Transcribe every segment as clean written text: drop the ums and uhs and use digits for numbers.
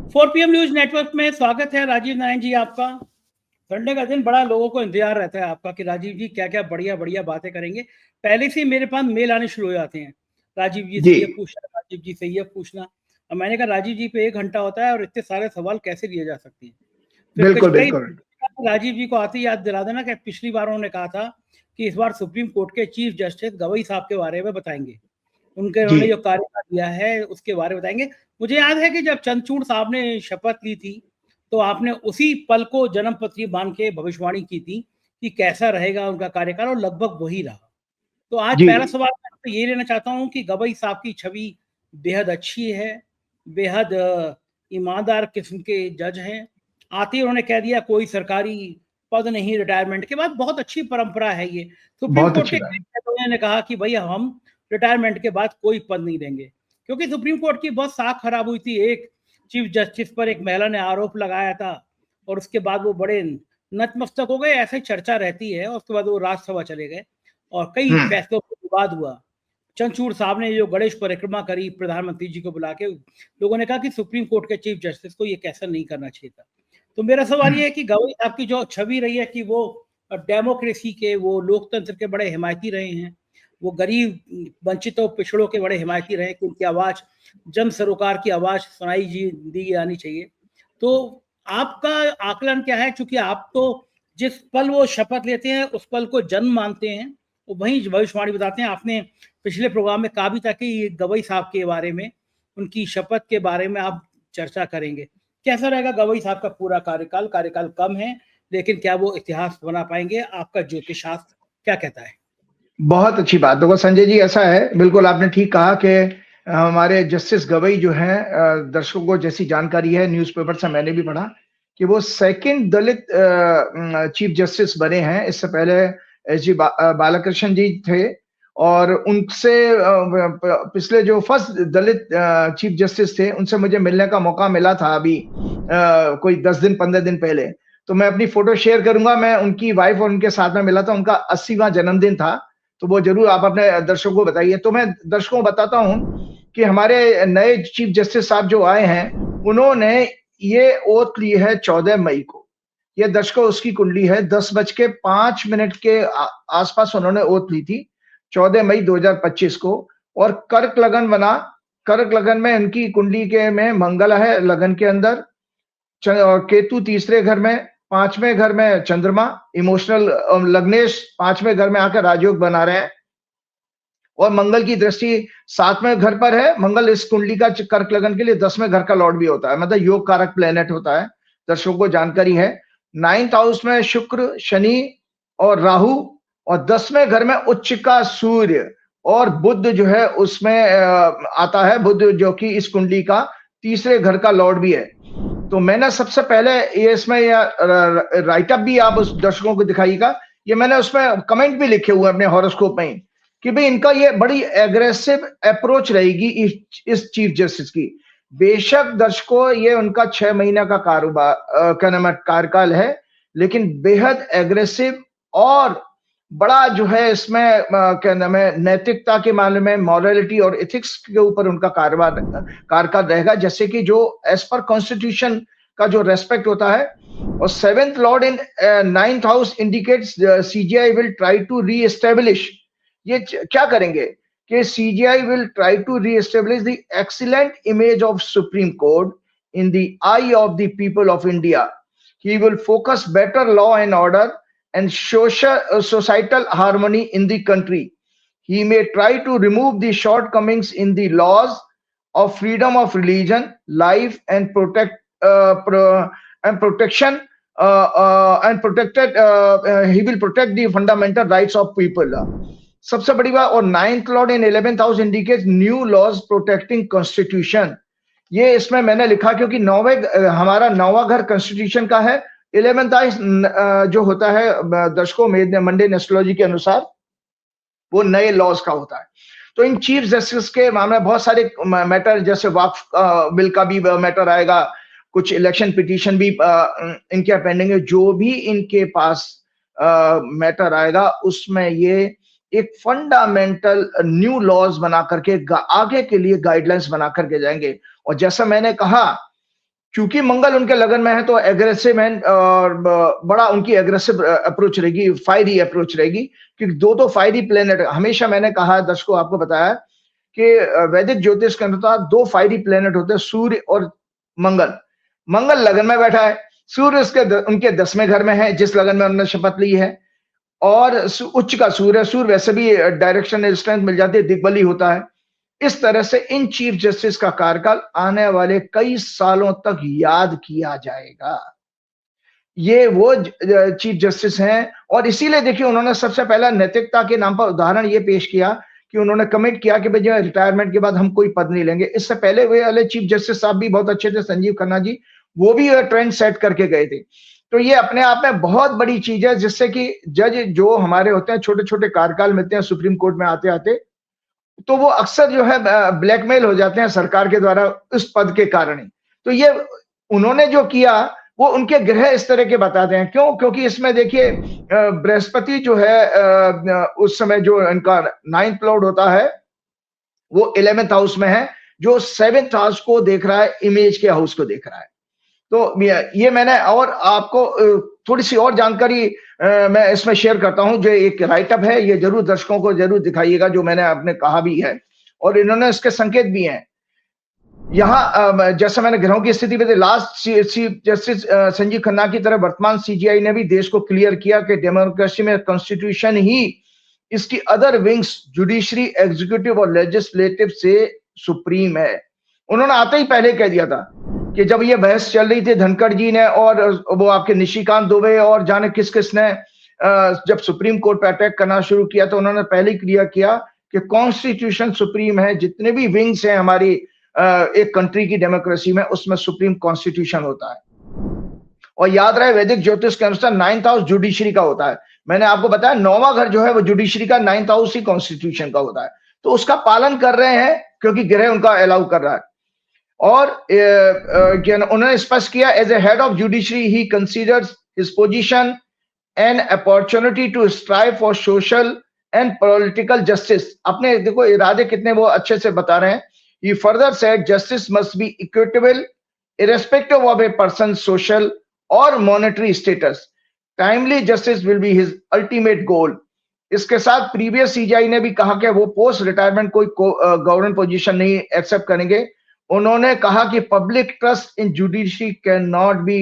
4 PM news network में स्वागत है राजीव नारायण जी आपका। संडे का दिन बड़ा लोगों को इंतजार रहता है आपका कि राजीव जी क्या क्या बढ़िया बढ़िया बातें करेंगे। पहले से ही मेरे पास मेल आने शुरू हो जाते हैं, राजीव जी जी। से ये पूछना, राजीव जी से ये पूछना। और मैंने कहा राजीव जी पे 1 घंटा होता है और इतने सारे सवाल कैसे लिए जा सकते हैं। फिर बिल्कुल कई बिल्कुल। राजीव जी को आते ही याद दिला देना कि पिछली बार उन्होंने कहा था कि इस बार सुप्रीम कोर्ट के चीफ जस्टिस गवई साहब के बारे में बताएंगे, जी। उन्होंने जो कार्य दिया है उसके बारे में बताएंगे। मुझे याद है कि जब चंद्रचूड़ साहब ने शपथ ली थी तो आपने उसी पल को जन्मपत्री मान के भविष्यवाणी की थी कि कैसा रहेगा उनका कार्यकाल, और लगभग वही रहा। तो आज जी। पहला सवाल मैं आपसे ये लेना चाहता हूँ कि गवई साहब की छवि बेहद अच्छी है, बेहद ईमानदार किस्म के जज हैं। आते ही उन्होंने कह दिया कोई सरकारी पद नहीं रिटायरमेंट के बाद, बहुत अच्छी परंपरा है ये। सुप्रीम बहुत कोर्ट अच्छी के बात। कई जजों ने कहा कि भाई हम रिटायरमेंट के बाद कोई पद नहीं देंगे, क्योंकि सुप्रीम कोर्ट की बहुत साख खराब हुई थी। एक चीफ जस्टिस पर एक महिला ने आरोप लगाया था और उसके बाद वो बड़े नतमस्तक हो गए, ऐसे चर्चा रहती है। उसके बाद वो राज्यसभा चले गए और कई हम्म। फैसलों पर विवाद हुआ। चंद्रचूड़ साहब ने जो गणेश परिक्रमा करी प्रधानमंत्री जी को बुला के, लोगों ने कहा कि सुप्रीम कोर्ट के चीफ जस्टिस को ये कैसा नहीं करना चाहिए था। तो मेरा सवाल ये है कि गवई साहब की जो छवि रही है कि वो डेमोक्रेसी के, वो लोकतंत्र के बड़े हिमायती रहे हैं, वो गरीब वंचितों पिछड़ों के बड़े हिमायती रहे कि उनकी आवाज, जन सरोकार की आवाज सुनाई दी आनी चाहिए। तो आपका आकलन क्या है, चूंकि आप तो जिस पल वो शपथ लेते हैं उस पल को जन्म मानते हैं, वो वही भविष्यवाणी बताते हैं। आपने पिछले प्रोग्राम में कहा भी था कि गवई साहब के बारे में, उनकी शपथ के बारे में आप चर्चा करेंगे। कैसा रहेगा गवई साहब का पूरा कार्यकाल? कार्यकाल कम है लेकिन क्या वो इतिहास बना पाएंगे? आपका ज्योतिष शास्त्र क्या कहता है? बहुत अच्छी बात। देखो संजय जी, ऐसा है, बिल्कुल आपने ठीक कहा कि हमारे जस्टिस गवई जो हैं, दर्शकों को जैसी जानकारी है, न्यूज़पेपर से मैंने भी पढ़ा कि वो सेकंड दलित चीफ जस्टिस बने हैं। इससे पहले एस जी बालाकृष्णन जी थे और उनसे पिछले जो फर्स्ट दलित चीफ जस्टिस थे उनसे मुझे मिलने का मौका मिला था अभी कोई 10 दिन 15 दिन पहले। तो मैं अपनी फोटो शेयर करूंगा। मैं उनकी वाइफ और उनके साथ में मिला था, उनका 80वां जन्मदिन था, तो वो जरूर आप अपने दर्शकों को बताइए। तो मैं दर्शकों को बताता हूं कि हमारे नए चीफ जस्टिस साहब जो आए हैं, उन्होंने ये ओथ ली है 14 मई को। ये दर्शकों उसकी कुंडली है, 10:05 के आसपास उन्होंने ओथ ली थी 14 मई 2025 को। और कर्क लगन बना, कर्क लगन में इनकी कुंडली के में मंगल है लगन के अंदर, केतु तीसरे घर में, 5वें घर में चंद्रमा, इमोशनल लग्नेश 5वें घर में आकर राजयोग बना रहे हैं और मंगल की दृष्टि 7वें घर पर है। मंगल इस कुंडली का कर्क लगन के लिए 10वें घर का लॉर्ड भी होता है, मतलब योग कारक प्लेनेट होता है, दर्शकों को जानकारी है। 9th हाउस में शुक्र, शनि और राहु, और 10वें घर में उच्च का सूर्य और बुध जो है उसमें आता है, बुध जो कि इस कुंडली का तीसरे घर का लॉर्ड भी है। तो मैंने सबसे पहले ये इसमें राइटअप भी आप उस दर्शकों को दिखाइएगा, ये मैंने उसमें कमेंट भी लिखे हुए अपने हॉरोस्कोप में कि भाई इनका ये बड़ी एग्रेसिव अप्रोच रहेगी इस चीफ जस्टिस की। बेशक दर्शकों ये उनका 6 महीने का कारोबार क्या नाम है कार्यकाल है, लेकिन बेहद एग्रेसिव और बड़ा जो है इसमें क्या नाम है नैतिकता के मामले में, मॉरलिटी और एथिक्स के ऊपर उनका कार्यकाल रहेगा, जैसे कि जो एज पर कॉन्स्टिट्यूशन का जो रेस्पेक्ट होता है। और 7th lord in 9th house indicates CJI will try to reestablish, ये क्या करेंगे कि CJI will try to reestablish the excellent image of Supreme Court in the eye of the people of India. He will focus better law and order and societal harmony in the country. He may try to remove the shortcomings in the laws of freedom of religion, life, and protection and protected. He will protect the fundamental rights of people. सबसे बड़ी बात, और 9th lord in 11th house indicates new laws protecting constitution. ये इसमें मैंने लिखा क्योंकि हमारा 9वां घर कॉन्स्टिट्यूशन का है। 11th हाउस जो होता है दर्शकों में मंडे एस्ट्रोलॉजी के अनुसार वो नए लॉज का होता है। तो इन चीफ जस्टिस के मामले में बहुत सारे मैटर, जैसे वक्फ बिल का भी मैटर आएगा, कुछ इलेक्शन पिटीशन भी इनके पेंडिंग है। जो भी इनके पास मैटर आएगा उसमें ये एक फंडामेंटल न्यू लॉज बना करके आगे के लिए गाइडलाइंस बना करके जाएंगे। और जैसा मैंने कहा चूंकि मंगल उनके लगन में है तो एग्रेसिव है और बड़ा उनकी एग्रेसिव अप्रोच रहेगी, फायरी अप्रोच रहेगी, क्योंकि दो फायरी प्लेनेट, हमेशा मैंने कहा दर्शकों आपको बताया कि वैदिक ज्योतिष के अनुसार दो फायरी प्लेनेट होते हैं, सूर्य और मंगल। मंगल लगन में बैठा है, सूर्य उनके 10वें घर में है, जिस लगन में उन्होंने शपथ ली है, और उच्च का सूर्य वैसे भी डायरेक्शनल स्ट्रेंथ मिल जाती है, दिग्बली होता है। इस तरह से इन चीफ जस्टिस का कार्यकाल आने वाले कई सालों तक याद किया जाएगा। ये वो चीफ जस्टिस हैं, और इसीलिए देखिए उन्होंने सबसे पहला नैतिकता के नाम पर उदाहरण ये पेश किया कि उन्होंने कमिट किया कि भाई जो रिटायरमेंट के बाद हम कोई पद नहीं लेंगे। इससे पहले वे वाले चीफ जस्टिस साहब भी बहुत अच्छे थे, संजीव खन्ना जी, वो भी ट्रेंड सेट करके गए थे। तो ये अपने आप में बहुत बड़ी चीज है, जिससे कि जज जो हमारे होते हैं, छोटे छोटे कार्यकाल मिलते हैं सुप्रीम कोर्ट में आते आते, तो वो अक्सर जो है ब्लैकमेल हो जाते हैं सरकार के द्वारा उस पद के कारण ही। तो ये उन्होंने जो किया वो उनके ग्रह इस तरह के बताते हैं। क्यों? क्योंकि इसमें देखिए बृहस्पति जो है उस समय जो इनका 9th लॉर्ड होता है वो 11th हाउस में है, जो 7th हाउस को देख रहा है, इमेज के हाउस को देख रहा है। तो ये मैंने और आपको थोड़ी सी और जानकारी मैं इसमें शेयर करता हूं, जो एक राइटअप है, ये जरूर दर्शकों को जरूर दिखाइएगा, जो मैंने आपने कहा भी है और इन्होंने इसके संकेत भी हैं। यहाँ जैसे मैंने ग्रहों की स्थिति में last chief justice Sanjeev Khanna की तरह वर्तमान सीजीआई ने भी देश को क्लियर किया कि डेमोक्रेसी में कॉन्स्टिट्यूशन ही इसकी अदर विंग्स जुडिशरी, एग्जीक्यूटिव और लेजिस्लेटिव से सुप्रीम है। उन्होंने आते ही पहले कह दिया था कि जब ये बहस चल रही थी धनखड़ जी ने और वो आपके निशिकांत दुबे और जाने किस किस ने जब सुप्रीम कोर्ट पे अटैक करना शुरू किया, तो उन्होंने पहले ही क्लियर किया कि कॉन्स्टिट्यूशन सुप्रीम है। जितने भी विंग्स हैं हमारी एक कंट्री की डेमोक्रेसी में, उसमें सुप्रीम कॉन्स्टिट्यूशन होता है। और याद रहे वैदिक ज्योतिष के अनुसार 9th हाउस जुडिशरी का होता है। मैंने आपको बताया 9वां घर जो है वो जुडिशरी का, 9th हाउस ही कॉन्स्टिट्यूशन का होता है। तो उसका पालन कर रहे हैं क्योंकि ग्रह उनका अलाउ कर रहा है। और उन्होंने स्पष्ट किया as a head of judiciary he considers his position an opportunity to strive for social and political justice. अपने देखो इरादे कितने वो अच्छे से बता रहे हैं। He further said justice must be equitable irrespective of a person's social or monetary status. Timely justice will be his ultimate goal. इसके साथ प्रीवियस सीजीआई ने भी कहा कि वो पोस्ट रिटायरमेंट कोई गवर्नमेंट पोजीशन नहीं एक्सेप्ट करेंगे। उन्होंने कहा कि public trust in judiciary can not be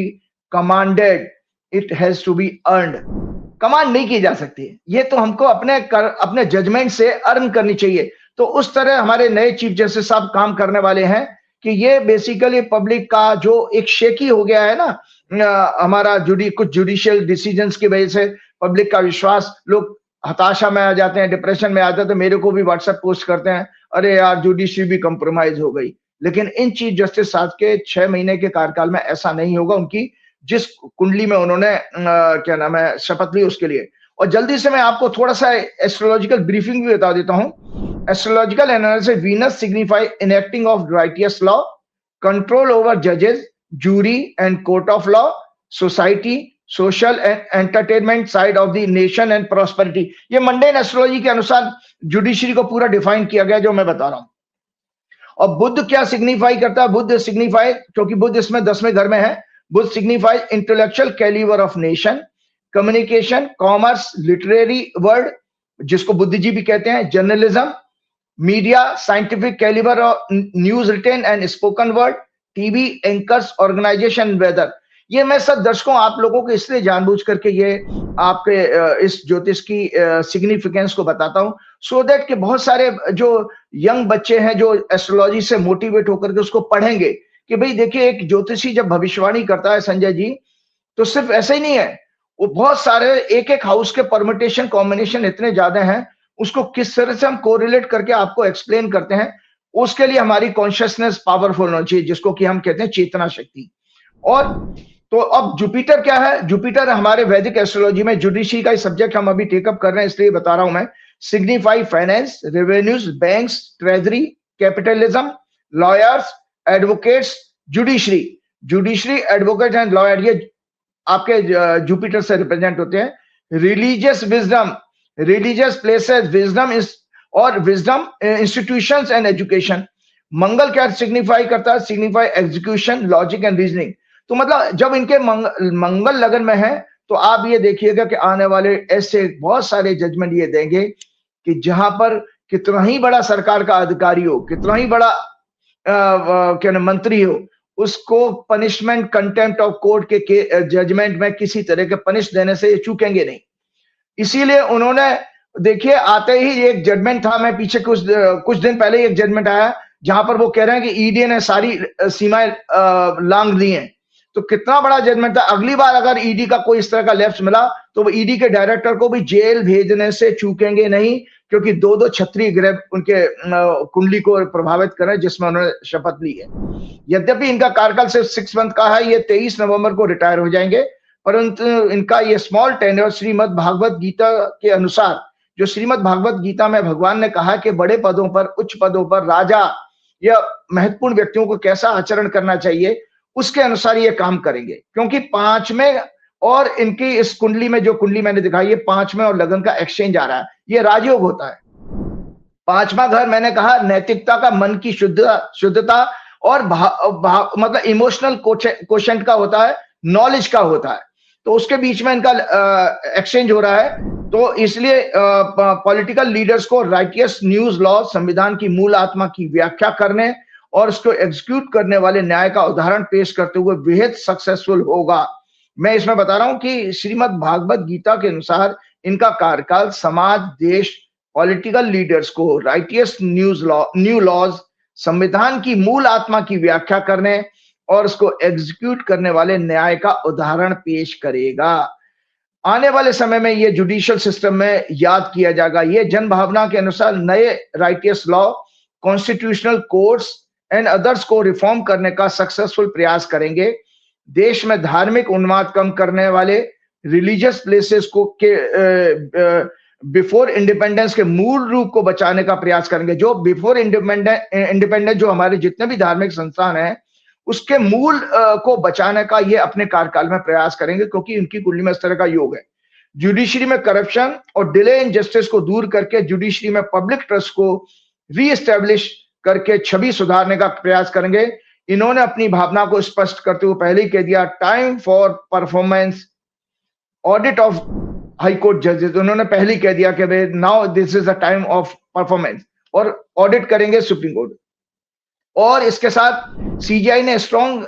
commanded, it has to be earned. Command नहीं की जा सकती, ये तो हमको अपने जजमेंट से अर्न करनी चाहिए। तो उस तरह हमारे नए चीफ जस्टिस साहब काम करने वाले हैं कि ये बेसिकली पब्लिक का जो एक शेकी हो गया है ना, हमारा कुछ जुडिशियल डिसीजंस की वजह से पब्लिक का विश्वास, लोग हताशा में आ जाते हैं, डिप्रेशन में आ जाते हैं। तो मेरे को भी व्हाट्सएप पोस्ट करते हैं, अरे यार जुडिशरी भी कंप्रोमाइज हो गई। लेकिन इन चीफ जस्टिस साहब के 6 महीने के कार्यकाल में ऐसा नहीं होगा। उनकी जिस कुंडली में उन्होंने क्या नाम है शपथ ली उसके लिए। और जल्दी से मैं आपको थोड़ा सा एस्ट्रोलॉजिकल ब्रीफिंग भी बता देता हूं। Astrological analysis, Venus signify enacting of righteous law, control over judges, jury and court of law, society, social and entertainment side of the nation and prosperity. ये मंडेन एस्ट्रोलॉजी के अनुसार जुडिशरी को पूरा define किया गया जो मैं बता रहा हूं। और बुद्ध क्या सिग्निफाई करता है? बुद्ध सिग्निफाई, क्योंकि बुद्ध इसमें 10वें घर में है, Budh signify intellectual calibre of nation, communication, commerce, literary word जिसको बुद्धिजीवी भी कहते हैं, जर्नलिज्म, मीडिया, साइंटिफिक कैलिबर और news written and spoken word, TV anchors, organisation, weather. ये मैं सब दर्शकों आप लोगों को इसलिए जानबूझ करके ये आपके इस ज्योतिष की सिग्निफिकेंस को बताता हूं, सो दैट कि बहुत सारे जो यंग बच्चे हैं जो एस्ट्रोलॉजी से मोटिवेट होकर के उसको पढ़ेंगे कि भाई देखिए एक ज्योतिषी जब भविष्यवाणी करता है संजय जी, तो सिर्फ ऐसे ही नहीं है, वो बहुत सारे एक एक हाउस के परमिटेशन कॉम्बिनेशन इतने ज्यादा हैं, उसको किस तरह से हम कोरिलेट करके आपको एक्सप्लेन करते हैं। उसके लिए हमारी कॉन्शियसनेस पावरफुल होनी चाहिए, जिसको कि हम कहते हैं चेतना शक्ति। और तो अब जुपिटर क्या है? जुपिटर हमारे वैदिक एस्ट्रोलॉजी में जुडिशरी का ही सब्जेक्ट हम अभी टेकअप कर रहे हैं, इसलिए बता रहा हूं मैं। Signify finance, revenues, banks, treasury, capitalism, lawyers, advocates, judiciary. Judiciary, advocate and lawyer ये आपके जुपिटर से रिप्रेजेंट होते हैं। Religious wisdom, religious places, wisdom और विजडम इंस्टीट्यूशंस एंड एजुकेशन, मंगल क्या सिग्निफाई करता है? Signify execution, logic and reasoning. तो मतलब जब इनके मंगल लगन में है, तो आप ये देखिएगा कि आने वाले ऐसे बहुत सारे जजमेंट ये देंगे कि जहां पर कितना ही बड़ा सरकार का अधिकारी हो, कितना ही बड़ा क्या ना मंत्री हो, उसको पनिशमेंट कंटेम्प्ट ऑफ कोर्ट के जजमेंट में किसी तरह के पनिश देने से ये चूकेंगे नहीं। इसीलिए उन्होंने, देखिए आते ही एक जजमेंट था, मैं पीछे कुछ दिन पहले एक जजमेंट आया जहां पर वो कह रहे हैं कि ईडी ने सारी सीमाएं लांघ दी हैं। तो कितना बड़ा जजमेंट था। अगली बार अगर ईडी का कोई इस तरह का लैप्स मिला तो वो ईडी के डायरेक्टर को भी जेल भेजने से चूकेंगे नहीं, क्योंकि दो दो क्षत्रिय ग्रह उनके कुंडली को प्रभावित कर रहे हैं जिसमें उन्होंने शपथ ली है। यद्यपि इनका कार्यकाल सिर्फ 6 मंथ का है, ये 23 नवंबर को रिटायर हो जाएंगे, परंतु इनका ये स्मॉल टेन्योर श्रीमद् भागवत गीता के अनुसार, जो श्रीमद् भागवत गीता में भगवान ने कहा कि बड़े पदों पर, उच्च पदों पर राजा या महत्वपूर्ण व्यक्तियों को कैसा आचरण करना चाहिए, उसके अनुसार ये काम करेंगे। क्योंकि 5 में और इनकी इस कुंडली में, जो कुंडली मैंने दिखाई है, 5 में और लगन का एक्सचेंज आ रहा है, ये राजयोग होता है। 5वां घर मैंने कहा नैतिकता का, मन की शुद्धता और मतलब इमोशनल कोशेंट का होता है, नॉलेज का होता है। तो उसके बीच में इनका एक्सचेंज हो रहा है। तो इसलिए पॉलिटिकल लीडर्स को राइटियस न्यूज लॉ, संविधान की मूल आत्मा की व्याख्या करने और उसको एग्जीक्यूट करने वाले न्याय का उदाहरण पेश करते हुए बेहद सक्सेसफुल होगा। मैं इसमें बता रहा हूं कि श्रीमद् भागवत गीता के अनुसार इनका कार्यकाल समाज, देश, पॉलिटिकल लीडर्स को राइटियस न्यू लॉज, संविधान की मूल आत्मा की व्याख्या करने और उसको एग्जीक्यूट करने वाले न्याय का उदाहरण पेश करेगा। आने वाले समय में ये जुडिशियल सिस्टम में याद किया जाएगा। ये जन भावना के अनुसार नए righteous law, constitutional courts and others को रिफॉर्म करने का सक्सेसफुल प्रयास करेंगे। देश में धार्मिक उन्माद कम करने वाले रिलीजियस प्लेसेस को के बिफोर इंडिपेंडेंस के मूल रूप को बचाने का प्रयास करेंगे। जो बिफोर इंडिपेंडेंस जो हमारे जितने भी धार्मिक संस्थान हैं, उसके मूल को बचाने का ये अपने कार्यकाल में प्रयास करेंगे, क्योंकि उनकी कुंडली में इस तरह का योग है। जुडिशरी में करप्शन और डिले इन जस्टिस को दूर करके जुडिशरी में पब्लिक ट्रस्ट को रीएस्टेब्लिश करके छवि सुधारने का प्रयास करेंगे। इन्होंने अपनी भावना को स्पष्ट करते हुए पहले ही कह दिया, time for performance audit of high court जजेस। उन्होंने पहले ही कह दिया कि now this is the time of performance, और ऑडिट करेंगे सुप्रीम कोर्ट। और इसके साथ सीजीआई ने स्ट्रॉन्ग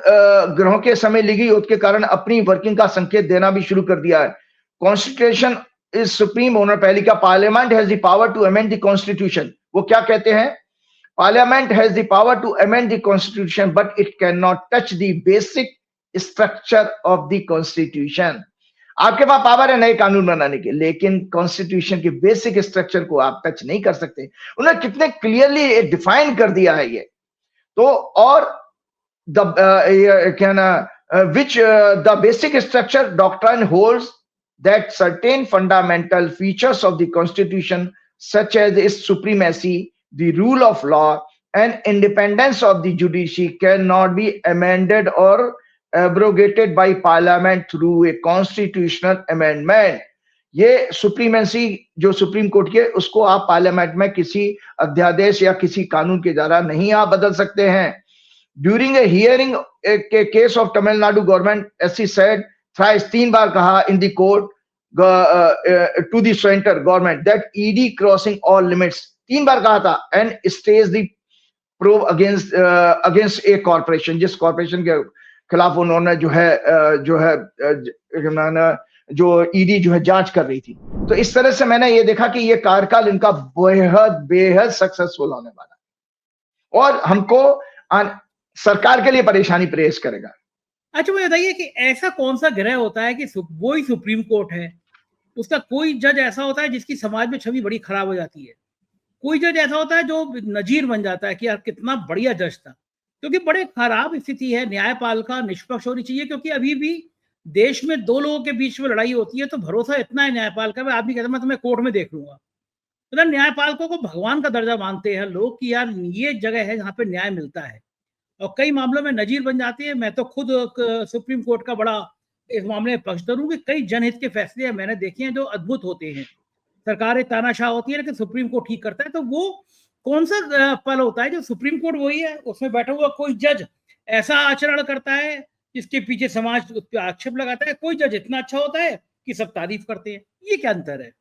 ग्रहों के समय लिखी युद्ध के कारण अपनी वर्किंग का संकेत देना भी शुरू कर दिया है। Constitution is supreme. उन्होंने पहले कहा parliament has the power to amend the constitution. वो क्या कहते हैं? Parliament has the power to amend the constitution but it can not touch the basic structure of the constitution. आपके पास पावर है नए कानून बनाने के, लेकिन कॉन्स्टिट्यूशन के बेसिक स्ट्रक्चर को आप टच नहीं कर सकते। उन्होंने कितने क्लियरली डिफाइन कर दिया है ये। तो और which the basic structure doctrine holds that certain fundamental features of the constitution such as its supremacy, the rule of law and independence of the judiciary cannot be amended or abrogated by parliament through a constitutional amendment. ये supremacy जो supreme court के, उसको आप parliament में किसी अध्यादेश या किसी कानून के द्वारा नहीं आप बदल सकते हैं। ड्यूरिंग ए हियरिंग के case of Tamil Nadu government, SC said thrice, 3 बार कहा in the court to the centre government that ED crossing all limits, 3 बार कहा था, and stage the prove against a corporation, जिस कॉर्पोरेशन के खिलाफ उन्होंने जो ईडी जो है जांच कर रही थी। तो इस तरह से मैंने ये देखा कि ये कार्यकाल इनका बेहद सक्सेसफुल होने वाला है और हमको सरकार के लिए परेशानी पेश करेगा। अच्छा, मुझे बताइए कि ऐसा कौन सा ग्रह होता है कि वो ही सुप्रीम कोर्ट है, उसका कोई जज ऐसा होता है जिसकी समाज में छवि बड़ी खराब हो जाती है, कोई जज ऐसा होता है जो नजीर बन जाता है कि यार कितना बढ़िया जज था, क्योंकि बड़े खराब स्थिति है। न्यायपालिका निष्पक्ष होनी चाहिए, क्योंकि अभी भी देश में 2 लोगों के बीच में लड़ाई होती है तो भरोसा इतना है न्यायपालिका में, आदमी कहता है मैं तुम्हें कोर्ट में देख लूंगा। मतलब न्यायपालिकों को भगवान का दर्जा मानते हैं लोग कि यार ये जगह है जहाँ पे न्याय मिलता है, और कई मामलों में नजीर बन जाती है। मैं तो खुद सुप्रीम कोर्ट का बड़ा इस मामले में पक्षधर हूँ कि कई जनहित के फैसले मैंने देखे हैं जो अद्भुत होते हैं। सरकारें तानाशाह होती है लेकिन सुप्रीम कोर्ट ठीक करता है। तो वो कौन सा पल होता है जो सुप्रीम कोर्ट वही है, उसमें बैठा हुआ कोई जज ऐसा आचरण करता है जिसके पीछे समाज उस पे आक्षेप लगाता है, कोई जज इतना अच्छा होता है कि सब तारीफ करते हैं, ये क्या अंतर है?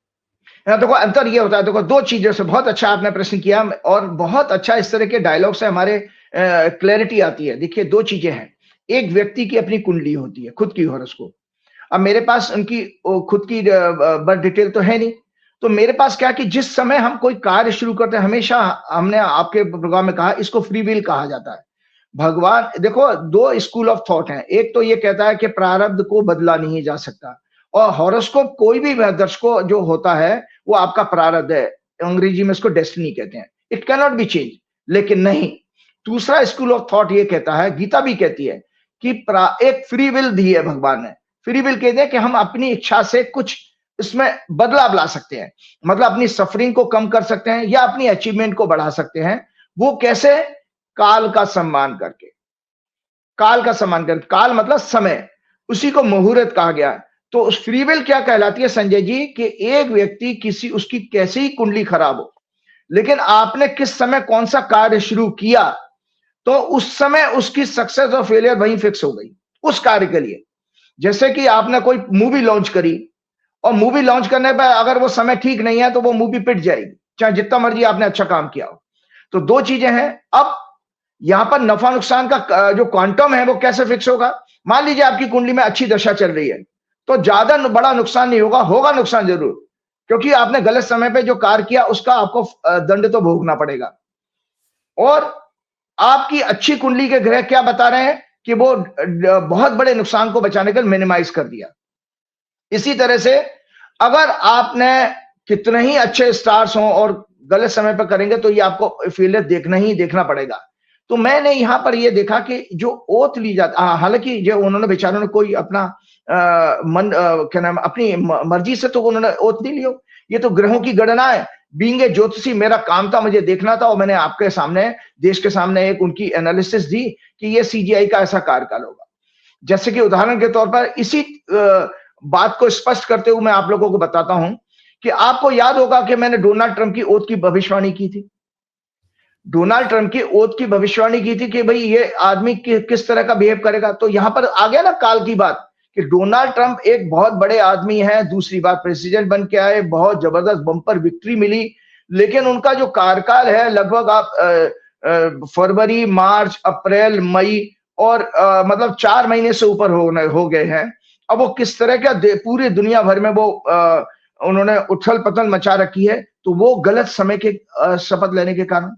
देखो अंतर ये होता है, देखो दो चीजों से बहुत अच्छा आपने प्रश्न किया और बहुत अच्छा इस तरह के डायलॉग से हमारे क्लैरिटी आती है। देखिए दो चीजें हैं, एक व्यक्ति की अपनी कुंडली होती है, खुद की हॉरोस्कोप। अब मेरे पास उनकी खुद की बर्थ डिटेल तो है नहीं, तो मेरे पास क्या है कि जिस समय हम कोई कार्य शुरू करते हैं, हमेशा हमने आपके प्रोग्राम में कहा इसको फ्री विल कहा जाता है। भगवान देखो दो स्कूल ऑफ थॉट हैं, एक तो ये कहता है कि प्रारब्ध को बदला नहीं जा सकता और हॉरोस्कोप कोई भी दर्शकों जो होता है वो आपका प्रारब्ध है, अंग्रेजी में इसको डेस्टिनी कहते हैं, it can not B change. लेकिन नहीं, दूसरा स्कूल ऑफ थॉट ये कहता है, गीता भी कहती है कि एक फ्री विल दी है भगवान ने। फ्री विल कहते हैं कि हम अपनी इच्छा से कुछ इसमें बदलाव ला सकते हैं, मतलब अपनी सफरिंग को कम कर सकते हैं या अपनी अचीवमेंट को बढ़ा सकते हैं। वो कैसे? काल का सम्मान करके। काल का सम्मान करके, काल मतलब समय, उसी को मुहूर्त कहा गया है। तो उस फ्री विल क्या कहलाती है संजय जी कि एक व्यक्ति किसी उसकी कैसी ही कुंडली खराब हो, लेकिन आपने किस समय कौन सा कार्य शुरू किया तो उस समय उसकी सक्सेस और फेलियर वहीं फिक्स हो गई उस कार्य के लिए। जैसे कि आपने कोई मूवी लॉन्च करी और मूवी लॉन्च करने पर अगर वो समय ठीक नहीं है तो वो मूवी पिट जाएगी, चाहे जितना मर्जी आपने अच्छा काम किया हो। तो दो चीजें हैं। अब यहां पर नफा नुकसान का जो क्वांटम है वो कैसे फिक्स होगा? मान लीजिए आपकी कुंडली में अच्छी दशा चल रही है तो ज्यादा बड़ा नुकसान नहीं होगा, होगा नुकसान जरूर, क्योंकि आपने गलत समय पे जो कार्य किया उसका आपको दंड तो भोगना पड़ेगा। और आपकी अच्छी कुंडली के ग्रह क्या बता रहे हैं कि वो बहुत बड़े नुकसान को बचाने के लिए मिनिमाइज कर दिया। इसी तरह से अगर आपने कितने ही अच्छे स्टार्स हों और गलत समय पर करेंगे तो ये आपको फेलियर देखना ही देखना पड़ेगा। तो मैंने यहां पर ये देखा कि जो ओथ ली जाती, हालांकि जो उन्होंने बेचारों ने कोई अपना मन क्या नाम अपनी मर्जी से तो उन्होंने ओथ नहीं लियो, ये तो ग्रहों की गणना है। बीइंग ए ज्योतिषी मेरा काम था, मुझे देखना था और मैंने आपके सामने देश के सामने एक उनकी एनालिसिस दी कि ये सीजीआई का ऐसा कार्यकाल होगा। जैसे कि उदाहरण के तौर पर इसी बात को स्पष्ट करते हुए मैं आप लोगों को बताता हूं कि आपको याद होगा कि मैंने डोनाल्ड ट्रंप की ओथ की भविष्यवाणी की थी। डोनाल्ड ट्रंप की ओथ की भविष्यवाणी की थी कि भाई ये आदमी किस तरह का बिहेव करेगा। तो यहां पर आ गया ना काल की बात कि डोनाल्ड ट्रंप एक बहुत बड़े आदमी है, दूसरी बार प्रेसिडेंट बन के आए, बहुत जबरदस्त बम्पर विक्ट्री मिली, लेकिन उनका जो कार्यकाल है लगभग आप फरवरी, मार्च, अप्रैल, मई और मतलब 4 महीने से ऊपर हो गए हैं। अब वो किस तरह का पूरी दुनिया भर में वो उन्होंने उथल पथल मचा रखी है, तो वो गलत समय के शपथ लेने के कारण,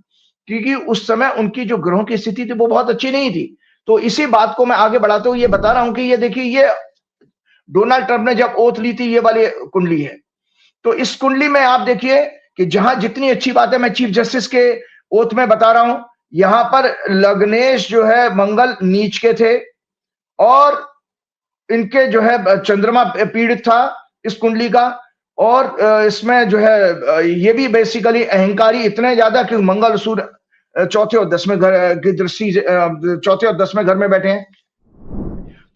क्योंकि उस समय उनकी जो ग्रहों की स्थिति थी वो बहुत अच्छी नहीं थी। तो इसी बात को मैं आगे बढ़ाते हुए ये बता रहा हूं कि ये देखिए, ये डोनाल्ड ट्रंप ने जब ओथ ली थी ये वाली कुंडली है। तो इस कुंडली में आप देखिए कि जहां जितनी अच्छी बात है मैं चीफ जस्टिस के ओथ में बता रहा हूं, यहां पर लग्नेश जो है मंगल नीच के थे और इनके जो है चंद्रमा पीड़ित था इस कुंडली का। और इसमें जो है ये भी बेसिकली अहंकारी इतने ज्यादा कि मंगल सूर्य चौथे और 10वें घर की दृष्टि चौथे और 10वें घर में बैठे हैं।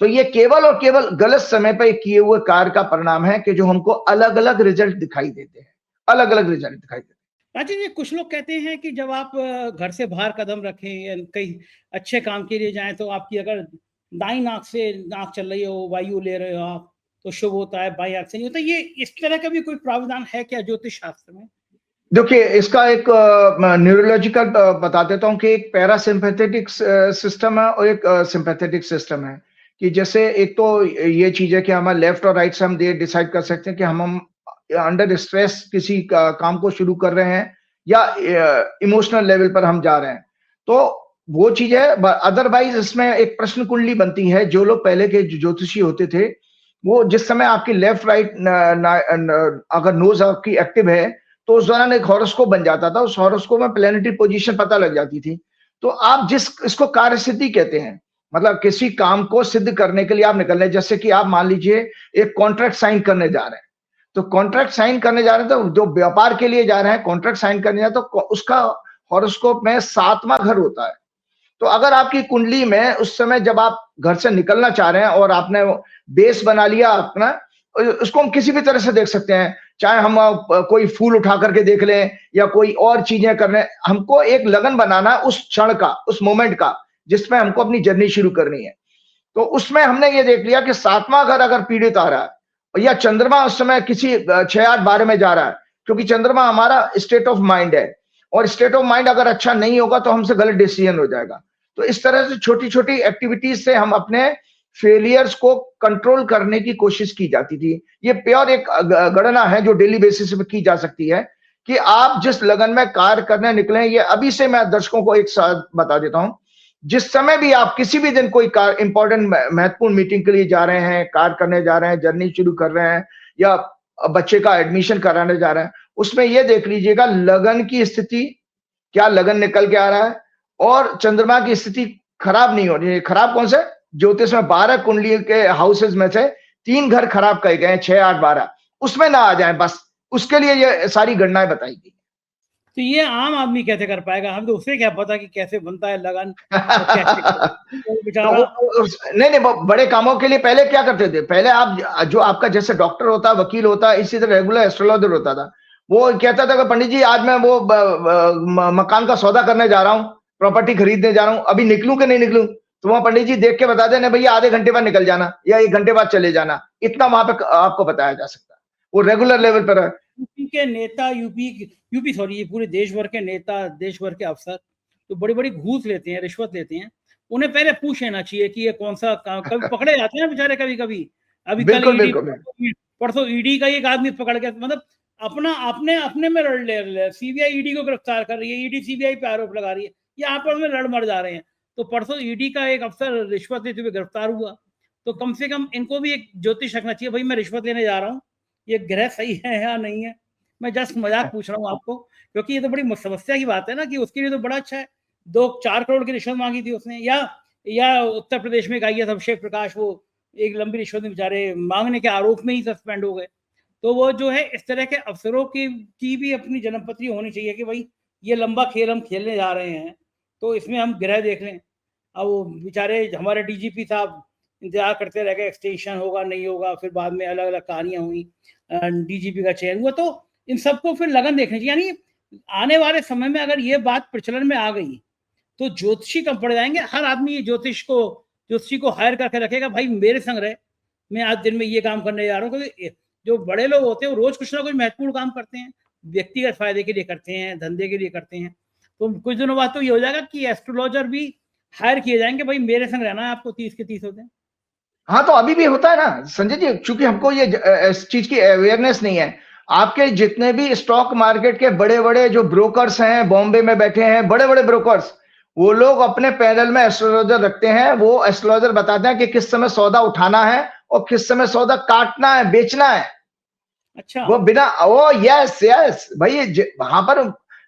तो ये केवल और केवल गलत समय पर किए हुए कार्य का परिणाम है कि जो हमको अलग अलग रिजल्ट दिखाई देते हैं, अलग अलग रिजल्ट दिखाई देते हैं। राजीव जी, कुछ लोग कहते हैं कि जब आप घर से बाहर कदम रखें या कहीं अच्छे काम के लिए जाएं तो आपकी अगर दाईं नाक से नाक चल रही हो, वायु ले रहे हो आप, तो शुभ होता है, बाईं आंख से नहीं होता। ये इस तरह का भी कोई प्रावधान है क्या ज्योतिष शास्त्र में? देखिए इसका एक न्यूरोलॉजिकल बता देता हूँ कि एक पैरासिम्पैथेटिक सिस्टम है और एक सिंपैथेटिक सिस्टम है। कि जैसे एक तो ये चीज है कि हमारे लेफ्ट और राइट से हम डिसाइड कर सकते हैं कि हम अंडर स्ट्रेस किसी काम को शुरू कर रहे हैं या इमोशनल लेवल पर हम जा रहे हैं, तो वो चीज है। अदरवाइज इसमें एक प्रश्न कुंडली बनती है। जो लोग पहले के ज्योतिषी होते थे वो जिस समय आपकी लेफ्ट राइट अगर नोज आपकी एक्टिव है तो उस दौरान एक हॉरोस्कोप बन जाता था, उस हॉरोस्कोप में प्लेनेटरी पोजीशन पता लग जाती थी। तो आप जिस इसको कार्य सिद्धि कहते हैं, मतलब किसी काम को सिद्ध करने के लिए आप निकल रहे हैं। जैसे कि आप मान लीजिए एक कॉन्ट्रैक्ट साइन करने जा रहे हैं, तो कॉन्ट्रैक्ट साइन करने जा रहे हैं तो जो व्यापार के लिए जा रहे हैं कॉन्ट्रैक्ट साइन करने जा रहे हैं, तो उसका हॉरोस्कोप में 7वां घर होता है। तो अगर आपकी कुंडली में उस समय जब आप घर से निकलना चाह रहे हैं और आपने बेस बना लिया अपना, उसको हम किसी भी तरह से देख सकते हैं चाहे हम कोई फूल उठा करके देख लें या कोई और चीजें कर लें, हमको एक लगन बनाना उस क्षण का, उस मोमेंट का, जिसमें हमको अपनी जर्नी शुरू करनी है। तो उसमें हमने ये देख लिया कि 7वां घर अगर पीड़ित आ रहा है या चंद्रमा उस समय किसी 6, 8, 12 में जा रहा है, क्योंकि चंद्रमा हमारा स्टेट ऑफ माइंड है, और स्टेट ऑफ माइंड अगर अच्छा नहीं होगा तो हमसे गलत डिसीजन हो जाएगा। तो इस तरह से छोटी-छोटी एक्टिविटीज से हम अपने फेलियर्स को कंट्रोल करने की कोशिश की जाती थी। ये प्योर एक गणना है जो डेली बेसिस पे की जा सकती है कि आप जिस लगन में कार्य करने निकले, ये अभी से मैं दर्शकों को एक साथ बता देता हूं। जिस समय भी आप किसी भी दिन कोई इंपॉर्टेंट महत्वपूर्ण मीटिंग के लिए जा रहे हैं, कार्य करने जा रहे हैं, जर्नी शुरू कर रहे हैं या बच्चे का एडमिशन कराने जा रहे हैं, उसमें यह देख लीजिएगा लगन की स्थिति, क्या लगन निकल के आ रहा है, और चंद्रमा की स्थिति खराब नहीं हो रही है। खराब कौन से? ज्योतिष में 12 कुंडली के हाउसेस में से 3 घर खराब कहे गए, 6, 8, 12 उसमें ना आ जाए, बस उसके लिए ये सारी गणनाएं बताई गई। तो ये आम आदमी कैसे कर पाएगा? हम तो उसे क्या पता कि कैसे बनता है लगन और कैसे तो बेचारा नहीं, वो बड़े कामों के लिए पहले क्या करते थे? पहले आप जो आपका जैसे डॉक्टर होता है, वकील होता है, इसी तरह रेगुलर एस्ट्रोलॉजर होता था। वो कहता था कि पंडित जी आज मैं वो मकान का सौदा करने जा रहा हूँ, प्रॉपर्टी खरीदने जा रहा हूँ, अभी निकलूं कि नहीं निकलूं? तो वहां पंडित जी देख के बता देना, भैया आधे घंटे बाद निकल जाना या 1 घंटे बाद चले जाना, इतना वहां पे आपको बताया जा सकता है। वो रेगुलर लेवल पर है। यूपी के नेता, यूपी सॉरी, ये पूरे देश भर के नेता, देश भर के अफसर तो बड़ी बड़ी घूस लेते हैं, रिश्वत लेते हैं। उन्हें पहले पूछ लेना चाहिए कि ये कौन सा कभी पकड़े जाते हैं बेचारे, कभी कभी। अभी कल बिल्कुल ईडी, बिल्कुल परसों ईडी का एक आदमी पकड़ के, मतलब अपना अपने अपने में लड़ ले, सीबीआई ईडी को गिरफ्तार कर रही है, ईडी सीबीआई पे आरोप लगा रही है, ये आपस में लड़ मर जा रहे हैं। तो परसों ईडी का एक अफसर रिश्वत लेते हुए गिरफ्तार हुआ। तो कम से कम इनको भी एक ज्योतिष रखना चाहिए, भाई मैं रिश्वत लेने जा रहा हूँ, ये ग्रह सही है या नहीं है। मैं जस्ट मजाक पूछ रहा हूँ आपको, क्योंकि ये तो बड़ी समस्या की बात है ना कि उसके लिए तो बड़ा अच्छा है। 2-4 करोड़ की रिश्वत मांगी थी उसने, या उत्तर प्रदेश में गाई अभिषेक प्रकाश, वो एक लंबी रिश्वत में बेचारे मांगने के आरोप में ही सस्पेंड हो गए। तो वो जो है इस तरह के अफसरों की भी अपनी जन्मपत्री होनी चाहिए कि भाई ये लंबा खेल हम खेलने जा रहे हैं, तो इसमें हम ग्रह देख लें। अब वो बेचारे हमारे डीजीपी साहब इंतजार करते रह गए, एक्सटेंशन होगा नहीं होगा, फिर बाद में अलग अलग कहानियां हुई, डीजीपी का चयन हुआ। तो इन सबको फिर लगन देखनी चाहिए। यानी आने वाले समय में अगर ये बात प्रचलन में आ गई तो ज्योतिषी कम पड़ जाएंगे। हर आदमी ये ज्योतिषी को हायर करके रखेगा, भाई मेरे संग रहे, मैं आज दिन में ये काम करने जा रहा हूँ। क्योंकि जो बड़े लोग होते हैं वो रोज कुछ ना कुछ महत्वपूर्ण काम करते हैं, व्यक्तिगत फायदे के लिए करते हैं, धंधे के लिए करते हैं। तो कुछ दिनों बाद तो ये हो जाएगा कि एस्ट्रोलॉजर भी हायर किए जाएंगे, भाई मेरे संग रहना है आपको, 30 के 30 होते हैं। हाँ, तो अभी भी होता है ना संजय जी, चूंकि हमको ये इस चीज की अवेयरनेस नहीं है। आपके जितने भी स्टॉक मार्केट के बड़े बड़े जो ब्रोकर्स हैं, बॉम्बे में बैठे हैं बड़े बड़े ब्रोकर्स, वो लोग अपने पैनल में एस्ट्रोलॉजर रखते हैं। वो एस्ट्रोलॉजर बताते हैं कि किस समय सौदा उठाना है और किस समय सौदा काटना है, बेचना है। अच्छा, वो बिना ओ यस यस भाई, वहां पर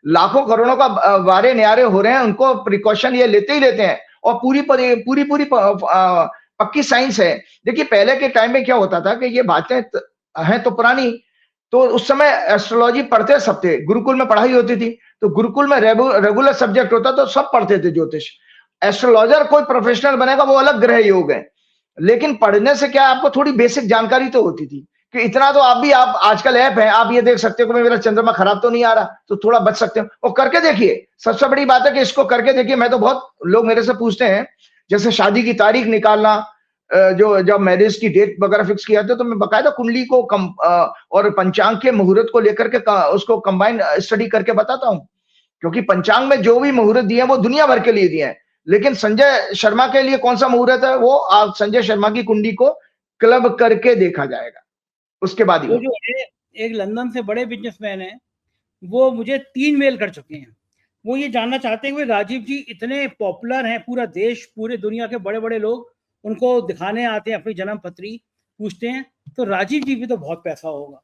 लाखों करोड़ों का वारे न्यारे हो रहे हैं, उनको प्रिकॉशन ये लेते ही लेते हैं। और पूरी पूरी पूरी पक्की साइंस है। देखिए पहले के टाइम में क्या होता था कि ये बातें हैं तो पुरानी, तो उस समय एस्ट्रोलॉजी पढ़ते सब थे, गुरुकुल में पढ़ाई होती थी, तो गुरुकुल में रेगुलर सब्जेक्ट होता तो सब पढ़ते थे ज्योतिष। एस्ट्रोलॉजर कोई प्रोफेशनल बनेगा वो अलग ग्रह योग है, लेकिन पढ़ने से क्या आपको थोड़ी बेसिक जानकारी तो होती थी कि इतना तो आप आजकल ऐप है, आप ये देख सकते हो कि मेरा चंद्रमा खराब तो नहीं आ रहा, तो थोड़ा बच सकते हो और करके देखिए। सबसे बड़ी बात है कि इसको करके देखिए। मैं तो बहुत लोग मेरे से पूछते हैं, जैसे शादी की तारीख निकालना, जो जब मैरिज की डेट वगैरह फिक्स किया था, तो मैं बकायदा कुंडली को और पंचांग के मुहूर्त को लेकर के उसको कंबाइन स्टडी करके बताता हूँ, क्योंकि पंचांग में जो भी मुहूर्त दिए हैं वो दुनिया भर के लिए दिए हैं, लेकिन संजय शर्मा के लिए कौन सा मुहूर्त है वो आप संजय शर्मा की कुंडली को क्लब करके देखा जाएगा, उसके बाद ही वो जो है एक लंदन से बड़े बिजनेसमैन है, वो मुझे 3 मेल कर चुके हैं। वो ये जानना चाहते हैं कि राजीव जी इतने पॉपुलर हैं, पूरा देश, पूरे दुनिया के बड़े बड़े लोग उनको दिखाने आते हैं, अपनी जन्म पत्री पूछते हैं, तो राजीव जी भी तो बहुत पैसा होगा।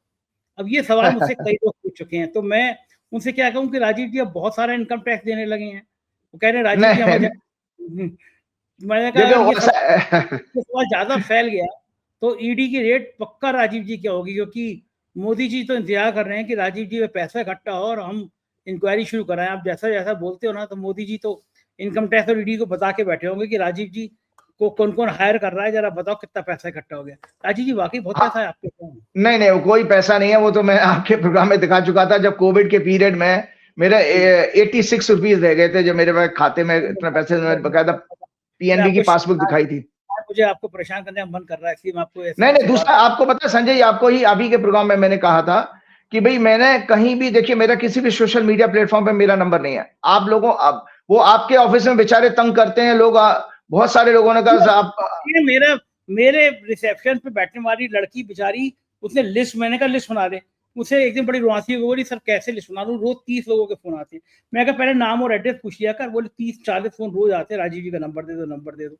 अब ये सवाल मुझसे कई लोग पूछ चुके हैं, तो मैं उनसे क्या कहूँ कि राजीव जी अब बहुत सारा इनकम टैक्स देने लगे हैं। वो कह रहे हैं राजीव जी हमारे, मैंने कहा अगर ये सवाल ज्यादा फैल गया तो ईडी की रेट पक्का राजीव जी क्या होगी, क्योंकि मोदी जी तो इंतजार कर रहे हैं कि राजीव जी में पैसा इकट्ठा हो और हम इंक्वायरी शुरू कराएं। आप जैसा जैसा बोलते हो ना, तो मोदी जी तो इनकम टैक्स और ईडी को बता के बैठे होंगे कि राजीव जी को कौन कौन हायर कर रहा है, जरा बताओ कितना पैसा इकट्ठा हो गया। राजीव जी वाकई बहुत पैसा है आपके पास? नहीं नहीं, कोई पैसा नहीं है, वो तो मैं आपके प्रोग्राम में दिखा चुका था। जब कोविड के पीरियड में मेरे 86 रुपीज रह गए थे, जब मेरे खाते में इतना पैसे, मैं बकायदा पीएनबी की पासबुक दिखाई थी। मुझे आपको परेशान करने का मन कर रहा है, इसलिए मैं आपको नहीं, दूसरा आपको पता है संजय जी, आपको ही आप ही के प्रोग्राम में मैंने कहा था कि भाई मैंने कहीं भी, देखिए मेरा किसी भी सोशल मीडिया प्लेटफॉर्म पे मेरा नंबर नहीं है। आप लोगों, अब वो आपके ऑफिस में बेचारे तंग करते हैं लोग, बहुत सारे लोगों ने कहा आप, मेरे रिसेप्शन पे बैठने वाली लड़की बेचारी, उसने लिस्ट, मैंने कहा लिस्ट बना दे, मुझसे एक दिन बड़ी रुआसी हो गई, सर कैसे लिस्ट बना दूं, रोज 30 लोगों के फोन आते हैं। मैं कहा पहले नाम और एड्रेस पूछ लिया कर। बोले 30-40 फोन रोज आते हैं, राजीव जी का नंबर दे दो, नंबर दे दो।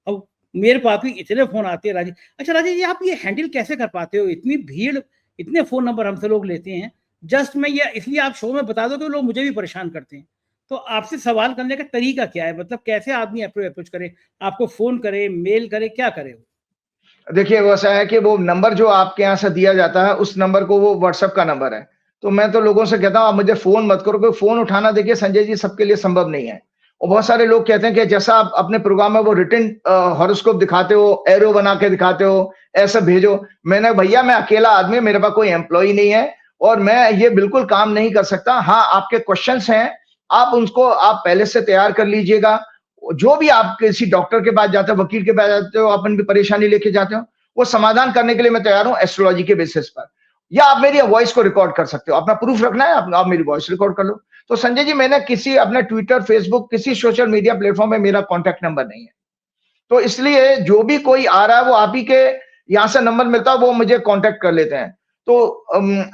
अब मेरे पास भी इतने फोन आते हैं राजीव। अच्छा राजीव जी, आप ये हैंडल कैसे कर पाते हो, इतनी भीड़, इतने फोन नंबर हमसे लोग लेते हैं? जस्ट मैं ये इसलिए आप शो में बता दो कि लोग मुझे भी परेशान करते हैं। तो आपसे सवाल करने का तरीका क्या है, मतलब कैसे आदमी अप्रोच करे, आपको फोन करे, मेल करे, क्या करे? देखिए वो ऐसा है कि वो नंबर जो आपके यहाँ से दिया जाता है, उस नंबर को, वो व्हाट्सएप का नंबर है। तो मैं तो लोगों से कहता हूँ आप मुझे फोन मत करो, क्योंकि फोन उठाना देखिए संजय जी सबके लिए संभव नहीं है। और बहुत सारे लोग कहते हैं कि जैसा आप अपने प्रोग्राम में वो रिटन हॉरोस्कोप दिखाते हो, एरो बना के दिखाते हो, ऐसा भेजो। मैंने भैया मैं अकेला आदमी, मेरे पास कोई एम्प्लॉय नहीं है और मैं ये बिल्कुल काम नहीं कर सकता। हाँ, आपके क्वेश्चंस हैं, आप उनको आप पहले से तैयार कर लीजिएगा। जो भी आप किसी डॉक्टर के पास जाते हो, वकील के पास जाते हो, अपन भी परेशानी लेके जाते हो, वो समाधान करने के लिए मैं तैयार हूं एस्ट्रोलॉजी के बेसिस पर। या आप मेरी वॉइस को रिकॉर्ड कर सकते हो, अपना प्रूफ रखना है, आप मेरी वॉइस रिकॉर्ड कर लो। तो संजय जी मैंने किसी अपने ट्विटर, फेसबुक, किसी सोशल मीडिया प्लेटफॉर्म में मेरा कॉन्टैक्ट नंबर नहीं है। तो इसलिए जो भी कोई आ रहा है वो आप ही के यहाँ से नंबर मिलता है, वो मुझे कॉन्टैक्ट कर लेते हैं। तो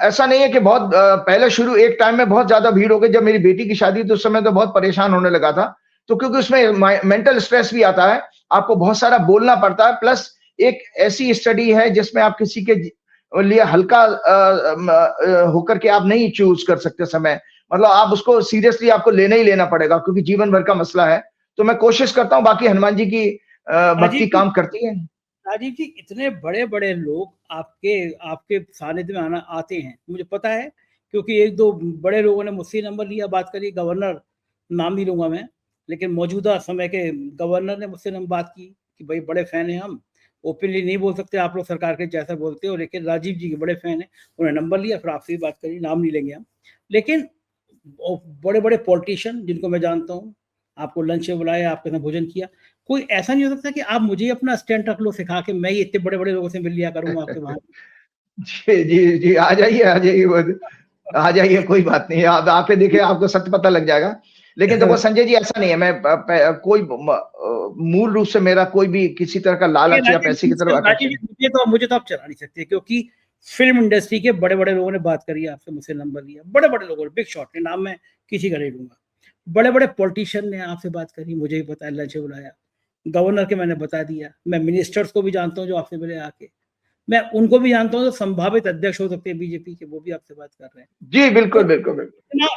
ऐसा नहीं है कि बहुत पहले शुरू एक टाइम में बहुत ज्यादा भीड़ हो गई। जब मेरी बेटी की शादी थी उस समय तो बहुत परेशान होने लगा था। तो क्योंकि उसमें मेंटल स्ट्रेस भी आता है, आपको बहुत सारा बोलना पड़ता है, प्लस एक ऐसी स्टडी है जिसमें आप किसी के लिए हल्का होकर के आप नहीं चूज कर सकते समय, मतलब आप उसको सीरियसली आपको लेना ही लेना पड़ेगा, क्योंकि जीवन भर का मसला है। तो मैं कोशिश करता हूँ, बाकी हनुमान जी की भक्ति काम करती है। राजीव जी, इतने बड़े बड़े लोग आपके आपके सानिध्य में आना आते हैं, मुझे पता है, क्योंकि एक दो बड़े लोगों ने मुझसे नंबर लिया, बात करी। गवर्नर नाम नहीं लूंगा मैं, लेकिन मौजूदा समय के गवर्नर ने मुझसे बात की कि भाई बड़े फैन हैं हम, ओपनली नहीं बोल सकते आप लोग सरकार के जैसा बोलते हो, लेकिन राजीव जी के बड़े फैन हैं। उन्होंने नंबर लिया, फिर आपसे भी बात करी, नाम नहीं लेंगे हम। लेकिन बड़े बड़े पॉलिटिशियन जिनको मैं जानता हूँ, आपको लंच में बुलाया, आपके साथ भोजन किया, कोई ऐसा नहीं हो सकता कि आप मुझे अपना स्टैंड रख लो सिखा के, मैं ही इतने बड़े बड़े लोगों से मिल लिया करूंगा आपके वहां? जी जी, आ जाइए आ जाइए, आ जाइए, कोई बात नहीं। आप आके देखिए, आपको सत्य पता लग जाएगा। लेकिन देखो संजय जी, ऐसा नहीं है, मैं कोई मूल रूप से मेरा कोई भी किसी तरह का लालच या पैसे की तरफ आकर्षण। मुझे तो आप चला नहीं सकते, क्योंकि फिल्म इंडस्ट्री के बड़े बड़े लोगों ने बात करी आपसे, मुझसे नंबर लिया, बड़े बड़े लोगों ने, बिग शॉट ने, नाम मैं किसी का नहीं लूंगा। बड़े बड़े पॉलिटिशियन ने आपसे बात करी, मुझे ही पता है, लंच बुलाया, गवर्नर के मैंने बता दिया, मैं मिनिस्टर्स को भी जानता हूँ जो आपसे मिले आके, मैं उनको भी जानता हूँ जो संभावित अध्यक्ष हो सकते हैं बीजेपी के, वो भी आपसे बात कर रहे हैं। जी बिल्कुल तो बिल्कुल बिल्कुल।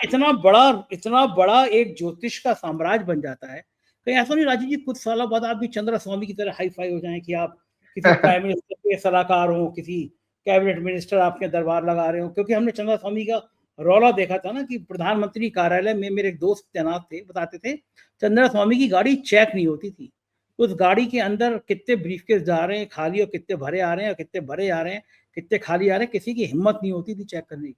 इतना बड़ा एक ज्योतिष का साम्राज्य बन जाता है। कहीं ऐसा नहीं राजीव जी, कुछ सालों बाद आप भी चंद्र स्वामी की तरह हाई फाई हो जाएं कि आप किसी प्राइम मिनिस्टर के सलाहकार हो, किसी कैबिनेट मिनिस्टर आपके दरबार लगा रहे हो। क्योंकि हमने चंद्र स्वामी का रौला देखा था ना, कि प्रधानमंत्री कार्यालय में मेरे एक दोस्त तैनात थे, बताते थे चंद्र स्वामी की गाड़ी चेक नहीं होती थी। उस गाड़ी के अंदर कितने ब्रीफकेस जा रहे हैं खाली, और कितने भरे आ रहे हैं, और कितने भरे आ रहे हैं, कितने खाली आ रहे हैं, किसी की हिम्मत नहीं होती थी चेक करने की।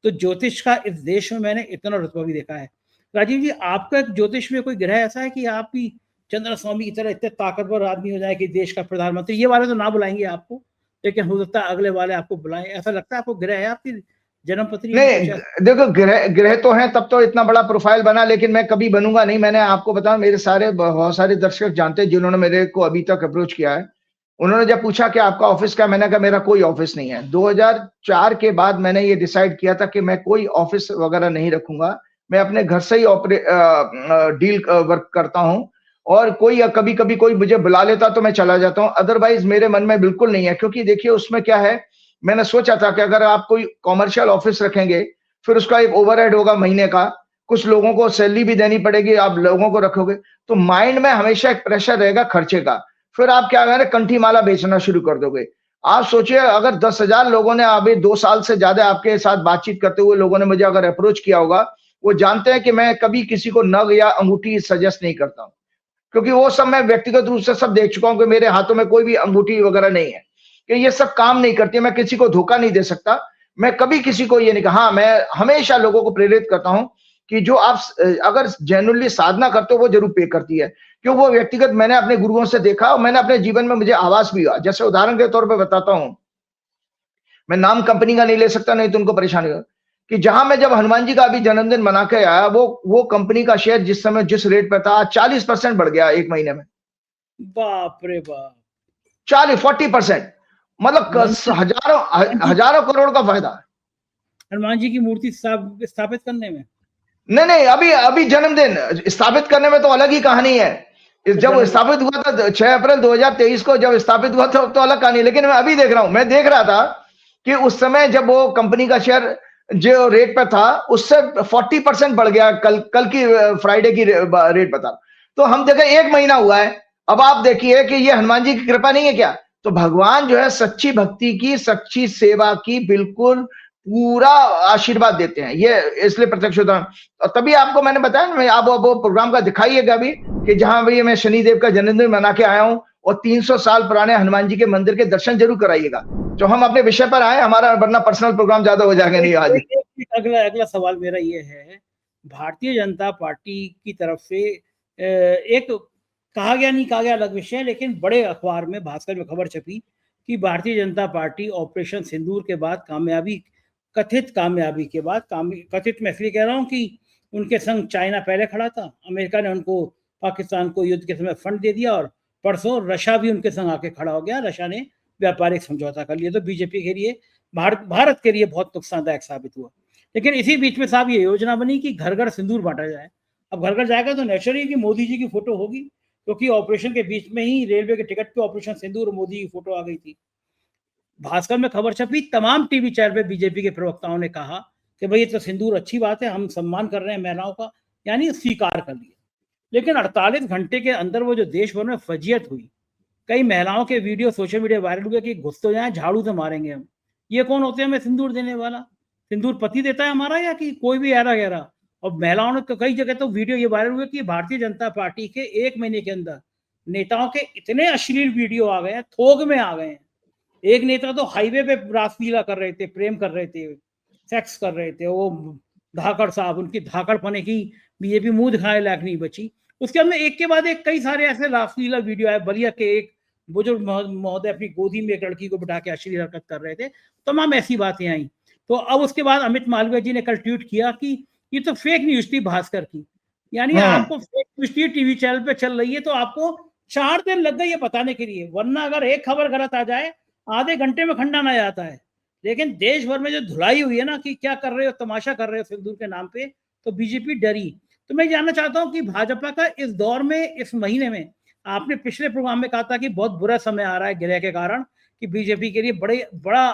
तो ज्योतिष का इस देश में मैंने इतना रुतबा भी देखा है। राजीव जी, आपका ज्योतिष में कोई ग्रह ऐसा है कि आप भी चंद्र स्वामी की तरह इतने ताकतवर आदमी हो जाए कि देश का प्रधानमंत्री? ये वाले तो ना बुलाएंगे आपको, लेकिन हो सकता है अगले वाले आपको बुलाएं, ऐसा लगता है आपको? ग्रह है आपकी जन्म पत्री में कुछ ऐसा? नहीं देखो, ग्रह तो है, तब तो इतना बड़ा प्रोफाइल बना, लेकिन मैं कभी बनूंगा नहीं। मैंने आपको बताया, मेरे सारे बहुत सारे दर्शक जानते हैं जिन्होंने मेरे को अभी तक अप्रोच किया है। उन्होंने जब पूछा कि आपका ऑफिस क्या, मैंने कहा मेरा कोई ऑफिस नहीं है। 2004 के बाद मैंने ये डिसाइड किया था कि मैं कोई ऑफिस वगैरह नहीं रखूंगा, मैं अपने घर से ही डील वर्क करता हूँ। और कोई कभी कभी कोई मुझे बुला लेता तो मैं चला जाता हूँ, अदरवाइज मेरे मन में बिल्कुल नहीं है। क्योंकि देखिए उसमें क्या है, मैंने सोचा था कि अगर आप कोई कॉमर्शियल ऑफिस रखेंगे, फिर उसका एक ओवरहेड होगा महीने का, कुछ लोगों को सैलरी भी देनी पड़ेगी, आप लोगों को रखोगे तो माइंड में हमेशा एक प्रेशर रहेगा खर्चे का। फिर आप क्या करें, कंठी माला बेचना शुरू कर दोगे। आप सोचिए, अगर 10,000 लोगों ने अभी 2 साल से ज्यादा आपके साथ बातचीत करते हुए लोगों ने मुझे अगर अप्रोच किया होगा, वो जानते हैं कि मैं कभी किसी को नग या अंगूठी सजेस्ट नहीं करता हूं। क्योंकि वो सब मैं व्यक्तिगत रूप से सब देख चुका हूं कि मेरे हाथों में कोई भी अंगूठी वगैरह नहीं है, कि ये सब काम नहीं करती है। मैं किसी को धोखा नहीं दे सकता। मैं कभी किसी को ये नहीं कहा। हाँ, मैं हमेशा लोगों को प्रेरित करता हूं कि जो आप अगर जेन्युइनली साधना करते हो वो जरूर पे करती है, क्यों वो व्यक्तिगत मैंने अपने गुरुओं से देखा और मैंने अपने जीवन में मुझे आवाज भी हुआ। जैसे उदाहरण के तौर पर बताता हूं, मैं नाम कंपनी का नहीं ले सकता, नहीं तो उनको परेशानी हो, कि जहां मैं जब हनुमान जी का अभी जन्मदिन मना के आया, वो कंपनी का शेयर जिस समय जिस रेट पे था 40% बढ़ गया एक महीने में। बाप रे बाप। 40-40%, मतलब हजारों हजारों करोड़ का फायदा। हनुमान जी की मूर्ति स्थापित करने में? नहीं नहीं, अभी अभी जन्मदिन स्थापित करने में तो अलग ही कहानी है। जब स्थापित हुआ था 6 अप्रैल 2023 को, जब स्थापित हुआ था तो अलग कहानी। लेकिन मैं अभी देख रहा हूं, मैं देख रहा था कि उस समय जब वो कंपनी का शेयर जो रेट पर था उससे 40% बढ़ गया। कल की फ्राइडे की रेट बता। तो हम देखें 1 महीना हुआ है। अब आप देखिए कि ये हनुमान जी की कृपा नहीं है क्या? तो भगवान जो है सच्ची भक्ति की, सच्ची सेवा की बिल्कुल पूरा आशीर्वाद देते हैं। ये इसलिए प्रत्यक्ष उदाहरण। और तभी आपको मैंने बताया ना, आप वो प्रोग्राम का दिखाइएगा अभी, कि जहां भी मैं शनिदेव का जन्मदिन मना के आया हूं, और 300 साल पुराने हनुमान जी के मंदिर के दर्शन जरूर कराइएगा। जो हम अपने विषय पर आए, हमारा वरना पर्सनल प्रोग्राम ज्यादा हो जाएगा। नहीं आज अगला सवाल मेरा ये है, भारतीय जनता पार्टी की तरफ से एक कहा गया नहीं कहा गया अलग विषय है, लेकिन बड़े अखबार में भास्कर में खबर छपी कि भारतीय जनता पार्टी ऑपरेशन सिंदूर के बाद कथित कामयाबी के बाद, कथित मैं इसलिए कह रहा हूं कि उनके संग चाइना पहले खड़ा था, अमेरिका ने उनको पाकिस्तान को युद्ध के समय फंड दे दिया, और परसों रशिया भी उनके संग आके खड़ा हो गया। रशिया ने व्यापारिक समझौता कर लिया। तो बीजेपी के लिए, भारत के लिए बहुत नुकसानदायक साबित हुआ। लेकिन इसी बीच में साहब ये योजना बनी कि घर घर सिंदूर बांटा जाए। अब घर घर जाएगा तो नेचुरली कि मोदी जी की फोटो होगी, क्योंकि ऑपरेशन के बीच में ही रेलवे के टिकट पे ऑपरेशन सिंदूर मोदी की फोटो आ गई थी। भास्कर में खबर छपी, तमाम टीवी चैनल पे बीजेपी के प्रवक्ताओं ने कहा कि भाई ये तो सिंदूर अच्छी बात है, हम सम्मान कर रहे हैं महिलाओं का, यानी स्वीकार कर लिया। लेकिन 48 घंटे के अंदर वो जो देश भर में फजीयत हुई, कई महिलाओं के वीडियो सोशल मीडिया वायरल हुए कि घुस तो जाए, झाड़ू से मारेंगे हम। ये कौन होते हैं हमें सिंदूर देने वाला? सिंदूर पति देता है हमारा, या कि कोई भी ऐरा गहरा? और महिलाओं ने कई जगह तो वीडियो ये वायरल हुए कि भारतीय जनता पार्टी के 1 महीने के अंदर नेताओं के इतने अश्लील वीडियो आ गए हैं, थोक में आ गए हैं। एक नेता तो हाईवे पे रासलीला कर रहे थे, प्रेम कर रहे थे, सेक्स कर रहे थे। वो धाकड़ साहब, उनकी धाकड़ पने की बीजेपी मुंह दिखाने लायक नहीं बची। उसके अंदर एक के बाद एक कई सारे ऐसे रासलीला वीडियो आए। बलिया के एक बुजुर्ग महोदय अपनी गोदी में एक लड़की को बिठा के अश्लील हरकत कर रहे थे। तमाम ऐसी बातें आई। तो अब उसके बाद अमित मालवीय जी ने कल ट्वीट किया कि ये तो फेक न्यूज थी भास्कर की, यानी आपको फेक न्यूज थी, टीवी चैनल पे चल रही है, तो आपको 4 दिन लग गए ये बताने के लिए, वरना अगर एक खबर गलत आ जाए आधे घंटे में खंडन आ जाता है। लेकिन देश भर में जो धुलाई हुई है ना कि क्या कर रहे हो, तमाशा कर रहे हो सिंदूर के नाम पे, तो बीजेपी डरी। तो मैं जानना चाहता हूं कि भाजपा का इस दौर में, इस महीने में, आपने पिछले प्रोग्राम में कहा था कि बहुत बुरा समय आ रहा है गिरह के कारण, कि बीजेपी के लिए बड़ा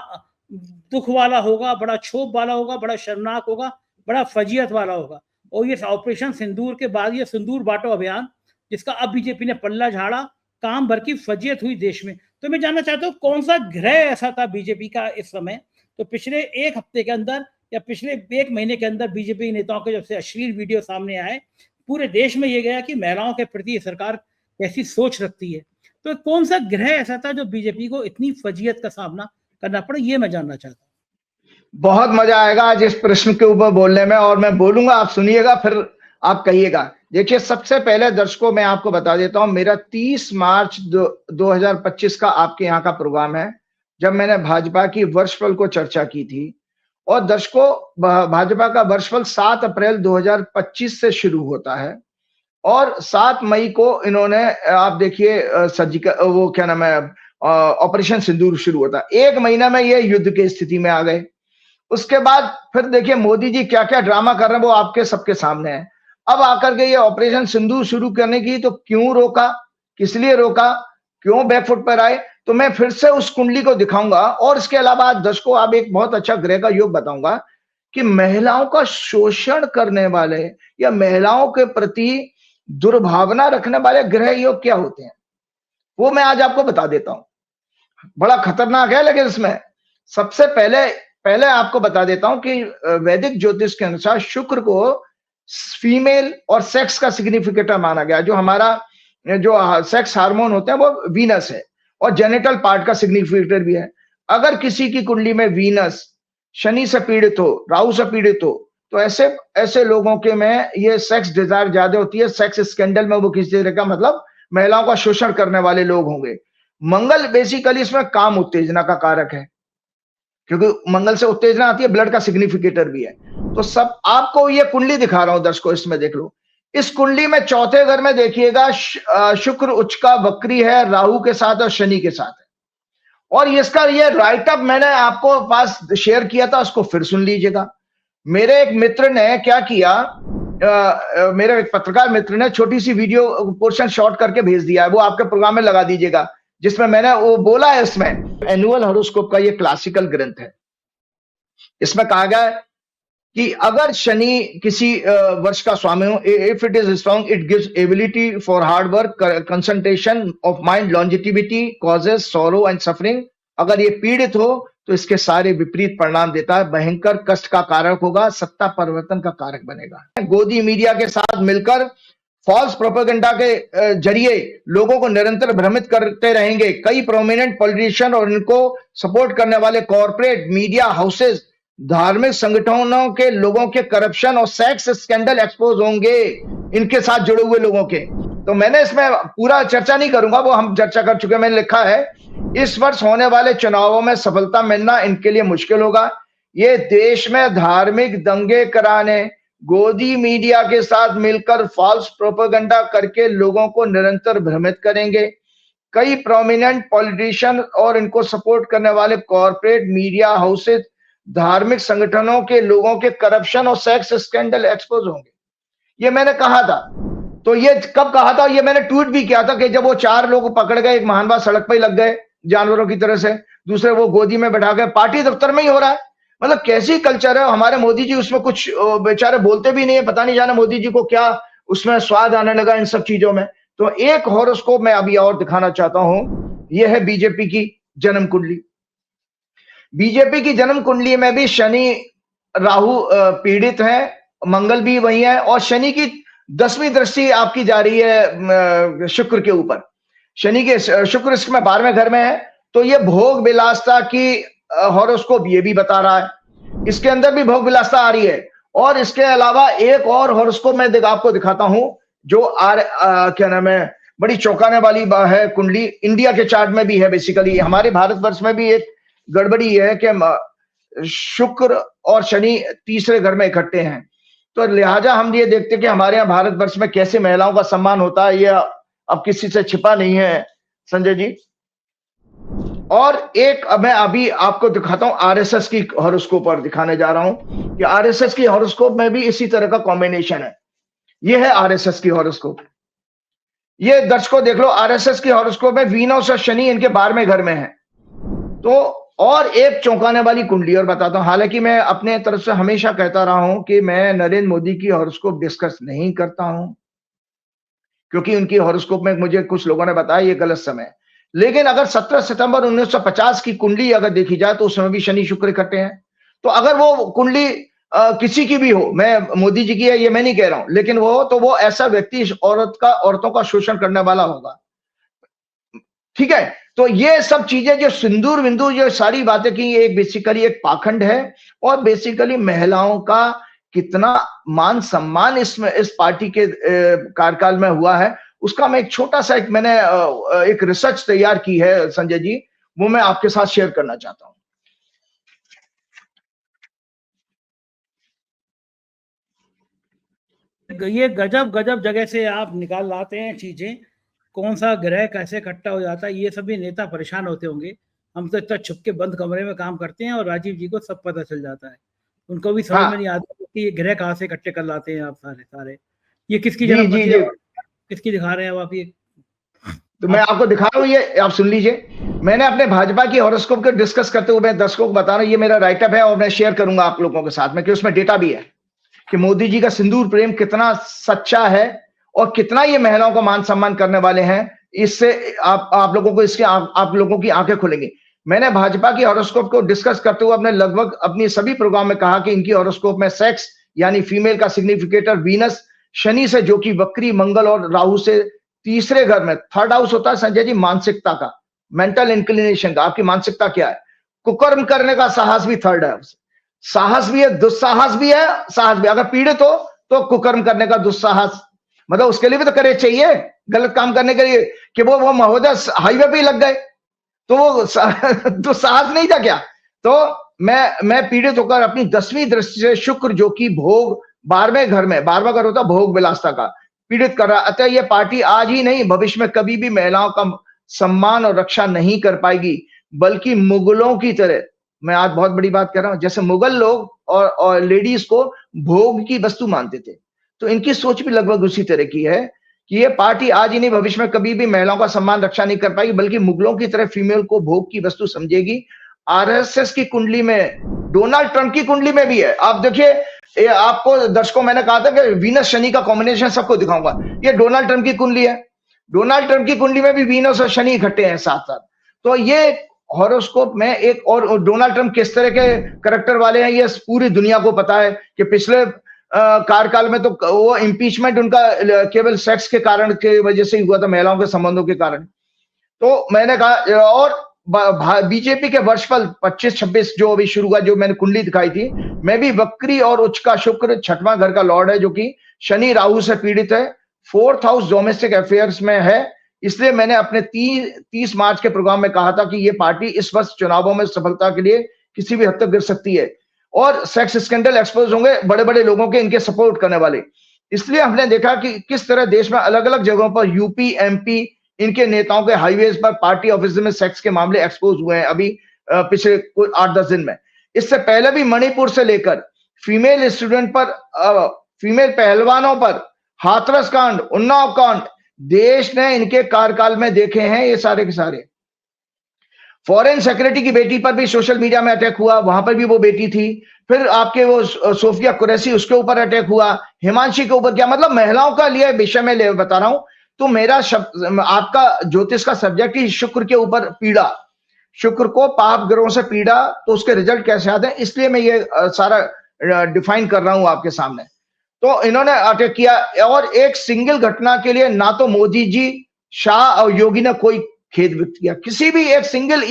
दुख वाला होगा, बड़ा क्षोभ वाला होगा, बड़ा शर्मनाक होगा, बड़ा फजीयत वाला होगा। और ये ऑपरेशन सिंदूर के बाद ये सिंदूर बांटो अभियान, जिसका अब बीजेपी ने पल्ला झाड़ा, काम भर की फजीयत हुई देश में। तो मैं जानना चाहता हूँ कौन सा ग्रह ऐसा था बीजेपी का इस समय, तो पिछले एक हफ्ते के अंदर या पिछले 1 महीने के अंदर बीजेपी नेताओं के जब से अश्लील वीडियो सामने आए, पूरे देश में ये गया कि महिलाओं के प्रति सरकार कैसी सोच रखती है। तो कौन सा ग्रह ऐसा था जो बीजेपी को इतनी फजीयत का सामना करना पड़ा, ये मैं जानना चाहता हूँ। बहुत मजा आएगा आज इस प्रश्न के ऊपर बोलने में, और मैं बोलूंगा, आप सुनिएगा, फिर आप कहिएगा। देखिए, सबसे पहले दर्शकों मैं आपको बता देता हूं, मेरा 30 मार्च 2025 का आपके यहाँ का प्रोग्राम है, जब मैंने भाजपा की वर्षफल को चर्चा की थी। और दर्शकों, भाजपा का वर्षफल 7 अप्रैल 2025 से शुरू होता है, और 7 मई को इन्होंने, आप देखिए, सर्जिकल, वो क्या नाम है, ऑपरेशन सिंदूर शुरू होता है। 1 महीना में ये युद्ध की स्थिति में आ गए। उसके बाद फिर देखिए मोदी जी क्या क्या ड्रामा कर रहे हैं, वो आपके सबके सामने है। अब आकर के ये ऑपरेशन सिंदूर शुरू करने की, तो क्यों रोका, किस लिए रोका, क्यों बैकफुट पर आए, तो मैं फिर से उस कुंडली को दिखाऊंगा। और इसके अलावा दर्शकों, आप एक बहुत अच्छा ग्रह का योग बताऊंगा कि महिलाओं का शोषण करने वाले या महिलाओं के प्रति दुर्भावना रखने वाले ग्रह योग क्या होते हैं, वो मैं आज आपको बता देता हूं। बड़ा खतरनाक है, लेकिन इसमें सबसे पहले आपको बता देता हूं कि वैदिक ज्योतिष के अनुसार शुक्र को फीमेल और सेक्स का सिग्निफिकेटर माना गया। जो हमारा जो सेक्स हार्मोन होते हैं वो वीनस है, और जेनिटल पार्ट का सिग्निफिकेटर भी है। अगर किसी की कुंडली में वीनस शनि से पीड़ित हो, राहु से पीड़ित हो, तो ऐसे ऐसे लोगों के में ये सेक्स डिजायर ज्यादा होती है, सेक्स स्कैंडल में वो किसी तरह का मतलब महिलाओं का शोषण करने वाले लोग होंगे। मंगल बेसिकली इसमें काम उत्तेजना का कारक है, क्योंकि मंगल से उत्तेजना आती है, ब्लड का सिग्निफिकेटर भी है। तो सब आपको ये कुंडली दिखा रहा हूं दर्शकों, इसमें देख लो। इस कुंडली में चौथे घर में देखिएगा शुक्र उच्च का वक्री है, राहु के साथ और शनि के साथ है। और इसका ये राइटअप मैंने आपको पास शेयर किया था, उसको फिर सुन लीजिएगा। मेरे एक मित्र ने क्या किया, मेरे एक पत्रकार मित्र ने छोटी सी वीडियो पोर्शन शॉर्ट करके भेज दिया है, वो आपके प्रोग्राम में लगा दीजिएगा, जिसमें मैंने वो बोला है, इसमें एनुअल हॉरोस्कोप का ये क्लासिकल ग्रंथ है। इसमें कहा गया है कि अगर शनि किसी वर्ष का स्वामी हो, if it is strong it gives ability for hard work, concentration of mind, longevity, causes sorrow and suffering. अगर ये पीड़ित हो तो इसके सारे विपरीत परिणाम देता है, भयंकर कष्ट का कारक होगा, सत्ता परिवर्तन का कारक बनेगा। गोदी मीडिया के साथ मिलकर फॉल्स प्रोपेगेंडा के जरिए लोगों को निरंतर भ्रमित करते रहेंगे। कई प्रोमिनेंट पॉलिटिशियन और इनको सपोर्ट करने वाले कॉर्पोरेट मीडिया हाउसेस, धार्मिक संगठनों के लोगों के करप्शन और सेक्स स्कैंडल एक्सपोज होंगे, इनके साथ जुड़े हुए लोगों के। तो मैंने इसमें पूरा चर्चा नहीं करूंगा, वो हम चर्चा कर चुके हैं। मैंने लिखा है इस वर्ष होने वाले चुनावों में सफलता मिलना इनके लिए मुश्किल होगा। ये देश में धार्मिक दंगे कराने, गोदी मीडिया के साथ मिलकर फॉल्स प्रोपेगेंडा करके लोगों को निरंतर भ्रमित करेंगे। कई प्रोमिनेंट पॉलिटिशियन और इनको सपोर्ट करने वाले कॉर्पोरेट मीडिया हाउसेस, धार्मिक संगठनों के लोगों के करप्शन और सेक्स स्कैंडल एक्सपोज होंगे। ये मैंने कहा था। तो ये कब कहा था? ये मैंने ट्वीट भी किया था कि जब वो 4 लोग पकड़ गए, एक महानवा सड़क पर ही लग गए जानवरों की तरह से, दूसरे वो गोदी में बैठा गए, पार्टी दफ्तर में ही हो रहा है। मतलब कैसी कल्चर है हमारे मोदी जी, उसमें कुछ बेचारे बोलते भी नहीं है, पता नहीं जाना मोदी जी को क्या उसमें स्वाद आने लगा इन सब चीजों में। तो एक हॉरोस्कोप मैं अभी और दिखाना चाहता हूं, यह है बीजेपी की जन्म कुंडली। बीजेपी की जन्म कुंडली में भी शनि राहु पीड़ित है, मंगल भी वही है, और शनि की 10वीं दृष्टि आपकी जा रही है शुक्र के ऊपर। शनि के शुक्र इसमें 12वें घर में है, तो ये भोग विलासता की हॉरोस्कोप ये भी बता रहा है, इसके अंदर भी भोग विलासता आ रही है। और इसके अलावा एक और हॉरोस्कोप मैं आपको दिखाता हूं, जो क्या नाम है, बड़ी चौंकाने वाली है कुंडली, इंडिया के चार्ट में भी है। बेसिकली हमारे भारतवर्ष में भी एक गड़बड़ी है कि शुक्र और शनि तीसरे घर में इकट्ठे हैं, तो लिहाजा हम ये देखते हैं कि हमारे यहाँ भारतवर्ष में कैसे महिलाओं का सम्मान होता है, ये अब किसी से छिपा नहीं है संजय जी। और एक मैं अभी आपको दिखाता हूं आरएसएस की हॉरोस्कोप, और दिखाने जा रहा हूं कि आरएसएस की हॉरोस्कोप में भी इसी तरह का कॉम्बिनेशन है। ये है आरएसएस की हॉरोस्कोप। ये दर्शकों देख लो, आरएसएस की हॉरोस्कोप में वीनस और शनि इनके 12वें घर में है। तो और एक चौंकाने वाली कुंडली और बताता हूं, हालांकि मैं अपने तरफ से हमेशा कहता रहा हूं कि मैं नरेंद्र मोदी की हॉरोस्कोप डिस्कस नहीं करता हूं, क्योंकि उनकी हॉरोस्कोप में मुझे कुछ लोगों ने बताया ये गलत समय। लेकिन अगर 17 सितंबर 1950 की कुंडली अगर देखी जाए तो उसमें भी शनि शुक्र इकट्ठे हैं। तो अगर वो कुंडली किसी की भी हो, मैं मोदी जी की है ये मैं नहीं कह रहा हूं, लेकिन वो तो वो ऐसा व्यक्ति औरतों का शोषण करने वाला होगा। ठीक है, तो ये सब चीजें जो सिंदूर विंदूर जो सारी बातें की, ये एक बेसिकली एक पाखंड है, और बेसिकली महिलाओं का कितना मान सम्मान इसमें इस पार्टी के कार्यकाल में हुआ है, उसका मैं एक छोटा सा मैंने एक रिसर्च तैयार की है संजय जी, वो मैं आपके साथ शेयर करना चाहता हूं। ये गजब गजब जगह से आप निकाल लाते हैं चीजें, कौन सा ग्रह कैसे इकट्ठा हो जाता है, ये सभी नेता परेशान होते होंगे। हम तो इतना छुप के बंद कमरे में काम करते हैं और राजीव जी को सब पता चल जाता है, उनको भी समझ में नहीं आता कि ये ग्रह कहाँ से इकट्ठे कर लाते हैं आप सारे। ये किसकी जन्म कुंडली किसकी दिखा रहे हैं आप? ये तो मैं आपको दिखा रहा हूँ, ये आप सुन लीजिए। मैंने अपने भाजपा की हॉरोस्कोप को डिस्कस करते हुए मैं दर्शकों को बता रहा हूँ, ये मेरा राइटअप है और मैं शेयर करूंगा आप लोगों के साथ में, कि उसमें डेटा भी है कि मोदी जी का सिंदूर प्रेम कितना सच्चा है और कितना ये महिलाओं का मान सम्मान करने वाले हैं। इससे आप लोगों को इसके आप लोगों की आंखें खुलेंगी। मैंने भाजपा की हॉरोस्कोप को डिस्कस करते हुए अपने लगभग अपनी सभी प्रोग्राम में कहा कि इनकी हॉरोस्कोप में सेक्स यानी फीमेल का सिग्निफिकेटर वीनस, शनि से जो कि वक्री, मंगल और राहु से तीसरे घर में, थर्ड हाउस होता है संजय जी मानसिकता का, मेंटल इंक्लिनेशन का, आपकी मानसिकता क्या है। कुकर्म करने का साहस भी थर्ड है, साहस भी है, दुस्साहस भी है, साहस भी। अगर पीड़ित हो तो कुकर्म करने का दुस्साहस, मतलब उसके लिए भी तो करेज चाहिए गलत काम करने के लिए, कि वो महोदय हाईवे पे ही लग गए तो वो दुस्साहस नहीं था क्या। तो मैं पीड़ित होकर अपनी 10वीं दृष्टि से शुक्र, जो कि भोग 12वें घर में, 12वां घर होता भोग विलासता का, पीड़ित कर रहा। अतः ये पार्टी आज ही नहीं भविष्य में कभी भी महिलाओं का सम्मान और रक्षा नहीं कर पाएगी, बल्कि मुगलों की तरह, मैं आज बहुत बड़ी बात कर रहा हूं, जैसे मुगल लोग और लेडीज को भोग की वस्तु मानते थे, तो इनकी सोच भी लगभग उसी तरह की है कि ये पार्टी आज ही नहीं भविष्य में कभी भी महिलाओं का सम्मान रक्षा नहीं कर पाएगी, बल्कि मुगलों की तरह फीमेल को भोग की वस्तु समझेगी। आरएसएस की कुंडली में, डोनाल्ड ट्रंप की कुंडली में भी है। आप देखिए, आपको दर्शकों मैंने कहा था कि वीनस शनि का कॉम्बिनेशन सबको दिखाऊंगा, ये डोनाल्ड ट्रंप की कुंडली है। डोनाल्ड ट्रंप की कुंडली में भी वीनस और शनि इकट्ठे हैं साथ साथ। तो ये हॉरोस्कोप में एक और डोनाल्ड ट्रंप किस तरह के करैक्टर वाले हैं ये पूरी दुनिया को पता है कि पिछले कार्यकाल में तो वो इम्पीचमेंट उनका केवल सेक्स के कारण के वजह से ही हुआ था, महिलाओं के संबंधों के कारण। तो मैंने कहा, और बीजेपी के वर्षफल 25-26 जो अभी शुरू हुआ, जो मैंने कुंडली दिखाई थी, मैं भी वक्री और उच्च का शुक्र 6वां घर का लॉर्ड है, जो कि शनि राहु से पीड़ित है, 4th हाउस डोमेस्टिक अफेयर्स में है। इसलिए मैंने अपने 30 मार्च के प्रोग्राम में कहा था कि ये पार्टी इस वर्ष चुनावों में सफलता के लिए किसी भी हद तक गिर सकती है, और सेक्स स्कैंडल एक्सपोज होंगे बड़े बड़े लोगों के, इनके सपोर्ट करने वाले। इसलिए हमने देखा कि किस तरह देश में अलग अलग जगहों पर यूपी एमपी इनके नेताओं के हाईवेज पर पार्टी ऑफिस में सेक्स के मामले एक्सपोज हुए हैं अभी पिछले 8-10 दिन में। इससे पहले भी मणिपुर से लेकर फीमेल स्टूडेंट पर, फीमेल पहलवानों पर हाथरस कांड, उन्नाव कांड, देश ने इनके कार्यकाल में देखे हैं ये सारे के सारे। फॉरेन सेक्रेटरी की बेटी पर भी सोशल मीडिया में अटैक हुआ, वहां पर भी वो बेटी थी। फिर आपके वो सोफिया कुरैशी, उसके ऊपर अटैक हुआ, हिमांशी के ऊपर क्या, मतलब महिलाओं का लिए विषय में बता रहा हूं। तो मेरा आपका ज्योतिष का सब्जेक्ट ही शुक्र के ऊपर पीड़ा, शुक्र को पाप ग्रहों से पीड़ा, तो उसके रिजल्ट कैसे आते हैं, इसलिए मैं ये सारा डिफाइन कर रहा हूं आपके सामने। तो इन्होंने अटैक किया, और एक सिंगल घटना के लिए ना तो मोदी जी, शाह और योगी ने कोई खेद व्यक्त किया। किसी भी एक सिंगल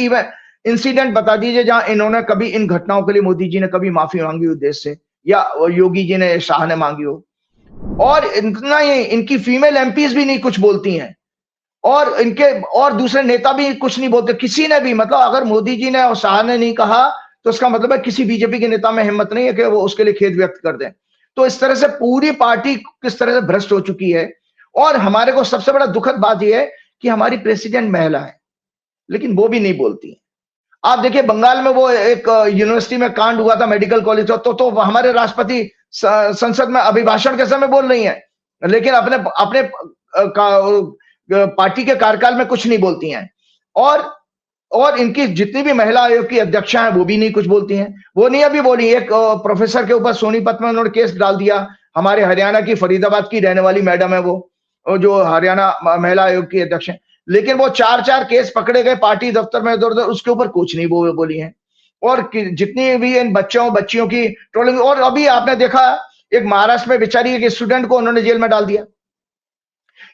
इंसिडेंट बता दीजिए जहां इन्होंने कभी इन घटनाओं के लिए मोदी जी ने कभी माफी मांगी हो देश से, या योगी जी ने, शाह ने मांगी हो। और इतना ही, इनकी फीमेल एमपीज भी नहीं कुछ बोलती हैं, और इनके और दूसरे नेता भी कुछ नहीं बोलते, किसी ने भी। मतलब अगर मोदी जी ने और शाह ने नहीं कहा तो इसका मतलब है किसी बीजेपी के नेता में हिम्मत नहीं है कि वो उसके लिए खेद व्यक्त कर दें। तो इस तरह से पूरी पार्टी किस तरह से भ्रष्ट हो चुकी है। और हमारे को सबसे बड़ा दुखद बात यह है कि हमारी प्रेसिडेंट महिला है, लेकिन वो भी नहीं बोलती है। आप देखिए बंगाल में वो एक यूनिवर्सिटी में कांड हुआ था, मेडिकल कॉलेज, तो हमारे राष्ट्रपति संसद में अभिभाषण के समय बोल रही हैं, लेकिन अपने पार्टी के कार्यकाल में कुछ नहीं बोलती हैं। और इनकी जितनी भी महिला आयोग की अध्यक्षा हैं वो भी नहीं कुछ बोलती हैं। वो नहीं अभी बोली, एक प्रोफेसर के ऊपर सोनीपत में उन्होंने केस डाल दिया, हमारे हरियाणा की फरीदाबाद की रहने वाली मैडम है वो जो हरियाणा महिला आयोग की अध्यक्ष है, लेकिन वो 4 केस पकड़े गए पार्टी दफ्तर में इधर उधर, उसके ऊपर कुछ नहीं बोली है। और जितनी भी इन बच्चियों की ट्रोलिंग, और अभी आपने देखा एक महाराष्ट्र में बेचारी एक स्टूडेंट को उन्होंने जेल में डाल दिया।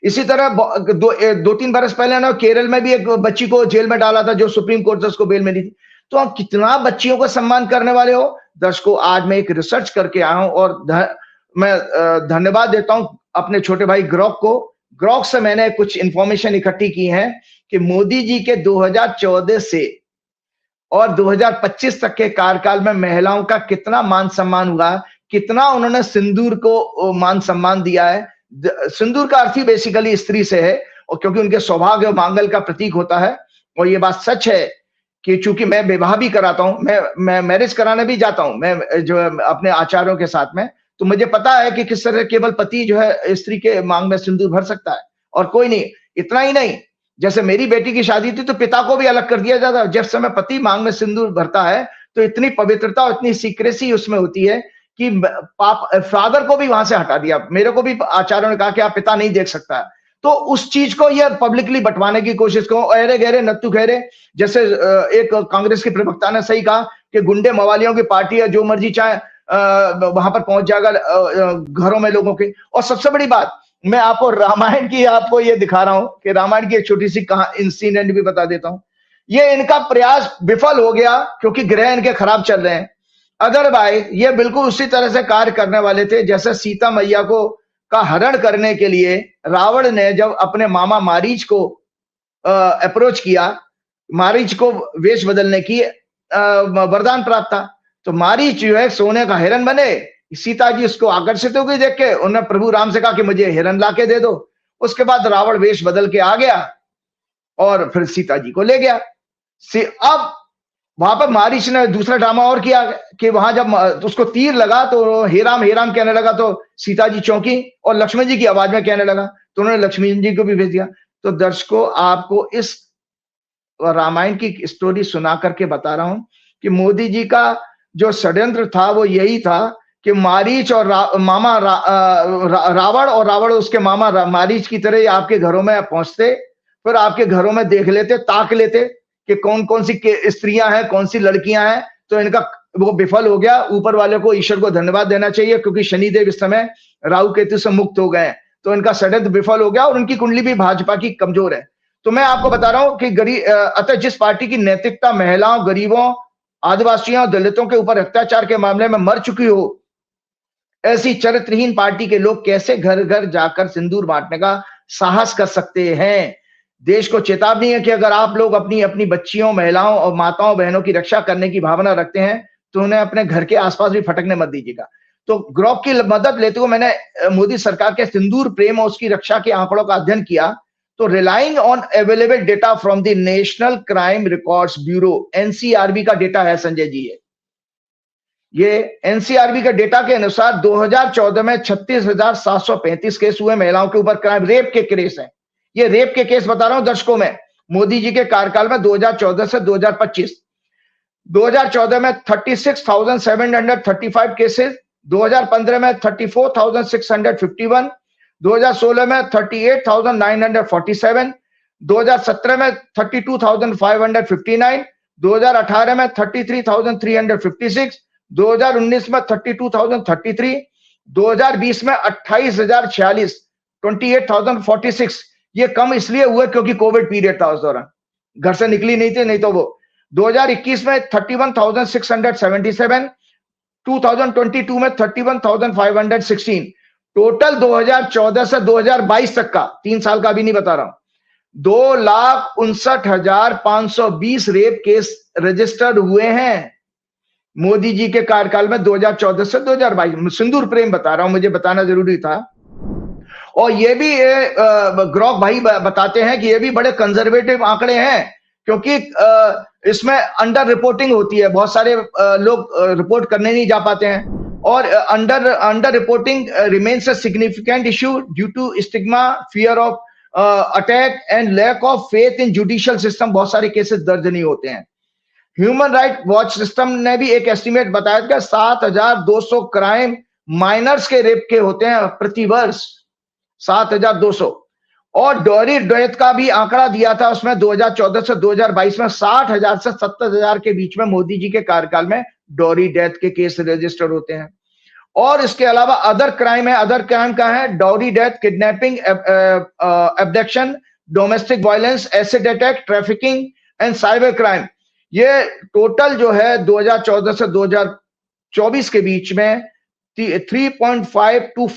इसी तरह 2-3 बरस पहले ना केरल में भी एक बच्ची को जेल में डाला था जो सुप्रीम कोर्ट से उसको बेल मिली थी। तो आप कितना बच्चियों को सम्मान करने वाले हो। दर्शकों, आज मैं एक रिसर्च करके आया हूं, और मैं धन्यवाद देता हूं अपने छोटे भाई ग्रॉक को। ग्रॉक से मैंने कुछ इंफॉर्मेशन इकट्ठी की है कि मोदी जी के 2014 से और 2025 तक के कार्यकाल में महिलाओं का कितना मान सम्मान हुआ, कितना उन्होंने सिंदूर को मान सम्मान दिया है। सिंदूर का अर्थ ही बेसिकली स्त्री से है, और क्योंकि उनके सौभाग्य और मांगल का प्रतीक होता है। और ये बात सच है कि चूंकि मैं विवाह भी कराता हूं, मैं मैरिज कराने भी जाता हूं, मैं जो अपने आचार्यों के साथ में, तो मुझे पता है कि किस तरह केवल पति जो है स्त्री के मांग में सिंदूर भर सकता है और कोई नहीं। इतना ही नहीं, जैसे मेरी बेटी की शादी थी तो पिता को भी अलग कर दिया जाता है। जब समय पति मांग में सिंदूर भरता है तो इतनी पवित्रता और इतनी सीक्रेसी उसमें होती है कि फादर को भी वहां से हटा दिया। मेरे को भी आचार्यों ने कहा कि आप पिता नहीं देख सकता। तो उस चीज को यह पब्लिकली बंटवाने की कोशिश करो, अरे गहरे नत्थु खैरे, जैसे एक कांग्रेस के प्रवक्ता ने सही कहा कि गुंडे मवालियों की पार्टी है, जो मर्जी चाहे वहां पर पहुंच जाएगा घरों में लोगों के। और सबसे बड़ी बात, मैं आपको रामायण की आपको ये दिखा रहा हूं कि रामायण की एक छोटी सी इंसिडेंट भी बता देता हूं। ये इनका प्रयास विफल हो गया क्योंकि ग्रह इनके खराब चल रहे हैं। अदरवाइज ये बिल्कुल उसी तरह से कार्य करने वाले थे जैसे सीता मैया को का हरण करने के लिए रावण ने जब अपने मामा मारीच को अप्रोच किया, मारीच को वेश बदलने की वरदान प्राप्त था। तो मारीच जो है सोने का हिरण बने, सीता जी उसको आकर्षित हो गई देख के, उन्होंने प्रभु राम से कहा कि मुझे हिरण लाके दे दो। उसके बाद रावण वेश बदल के आ गया और फिर सीता जी को ले गया। अब वहां पर मारीच ने दूसरा ड्रामा और किया कि वहां जब उसको तीर लगा तो हे राम कहने लगा, तो सीता जी चौंकी और लक्ष्मण जी की आवाज में कहने लगा, तो उन्होंने लक्ष्मण जी को भी भेज दिया। तो दर्शकों, आपको इस रामायण की स्टोरी सुना करके बता रहा हूं कि मोदी जी का जो षड्यंत्र था वो यही था कि मारीच और मामा रावण और रावण उसके मामा मारीच की तरह आपके घरों में पहुंचते, फिर आपके घरों में देख लेते, ताक लेते कि कौन कौन सी स्त्रियां हैं, कौन सी लड़कियां हैं। तो इनका वो विफल हो गया। ऊपर वाले को, ईश्वर को धन्यवाद देना चाहिए क्योंकि शनिदेव इस समय राहु केतु से मुक्त हो गए। तो इनका षड्यंत्र विफल हो गया और उनकी कुंडली भी भाजपा की कमजोर है। तो मैं आपको बता रहा हूं कि अतः जिस पार्टी की नैतिकता महिलाओं, गरीबों, आदिवासियों, दलितों के ऊपर अत्याचार के मामले में मर चुकी हो, ऐसी चरित्रहीन पार्टी के लोग कैसे घर घर जाकर सिंदूर बांटने का साहस कर सकते हैं। देश को चेतावनी है कि अगर आप लोग अपनी अपनी बच्चियों, महिलाओं और माताओं, बहनों की रक्षा करने की भावना रखते हैं तो उन्हें अपने घर के आसपास भी फटकने मत दीजिएगा। तो ग्रोक की मदद लेते हुए मैंने मोदी सरकार के सिंदूर प्रेम और उसकी रक्षा के आंकड़ों का अध्ययन किया। तो relying on available data from the national crime records bureau, NCRB का डेटा है संजय जी। ये एनसीआरबी के डेटा के अनुसार 2014 में 36,735 केस हुए महिलाओं के ऊपर क्राइम, रेप के केस हैं। ये रेप के केस बता रहा हूं दर्शकों में, मोदी जी के कार्यकाल में 2014 से 2025। 2014 में 36,735 केसेस, 2015 में 34,651, 2016 में 38,947, 2017 में 32,559, 2018 में 33,356, 2019 में 32,033, 2020 में 28,046, 28,046। ये कम इसलिए हुए क्योंकि कोविड पीरियड था, उस दौरान घर से निकली नहीं थी, नहीं तो वो 2021 में 31,677, 2022 में 31,516। टोटल 2014 से 2022 तक का, 3 साल का भी नहीं बता रहा हूं, 2,59,520 रेप केस रजिस्टर्ड हुए हैं मोदी जी के कार्यकाल में 2014 से 2022। सिंदूर प्रेम बता रहा हूं, मुझे बताना जरूरी था। और ये भी ग्रोक भाई बताते हैं कि ये भी बड़े कंजर्वेटिव आंकड़े हैं क्योंकि इसमें अंडर रिपोर्टिंग होती है, बहुत सारे लोग रिपोर्ट करने नहीं जा पाते हैं और under reporting remains a significant issue due to stigma, fear of attack and lack of faith in judicial system. बहुत सारे केसेस दर्ज नहीं होते हैं। ह्यूमन राइट वॉच सिस्टम ने भी एक एस्टिमेट बताया था 7,200 क्राइम माइनर्स के रेप के होते हैं प्रति वर्ष, 7,200। और डॉरी डेथ का भी आंकड़ा दिया था उसमें 2014 से 2022 में 60,000 से 70,000 के बीच में मोदी जी के कार्यकाल में डॉरी डेथ के केस रजिस्टर होते हैं। और इसके अलावा अदर क्राइम है, अदर क्राइम का है dowry death, kidnapping, abduction, domestic violence, acid attack, trafficking and cyber crime. ये टोटल जो है 2014 से 2024 के बीच में 3.5 to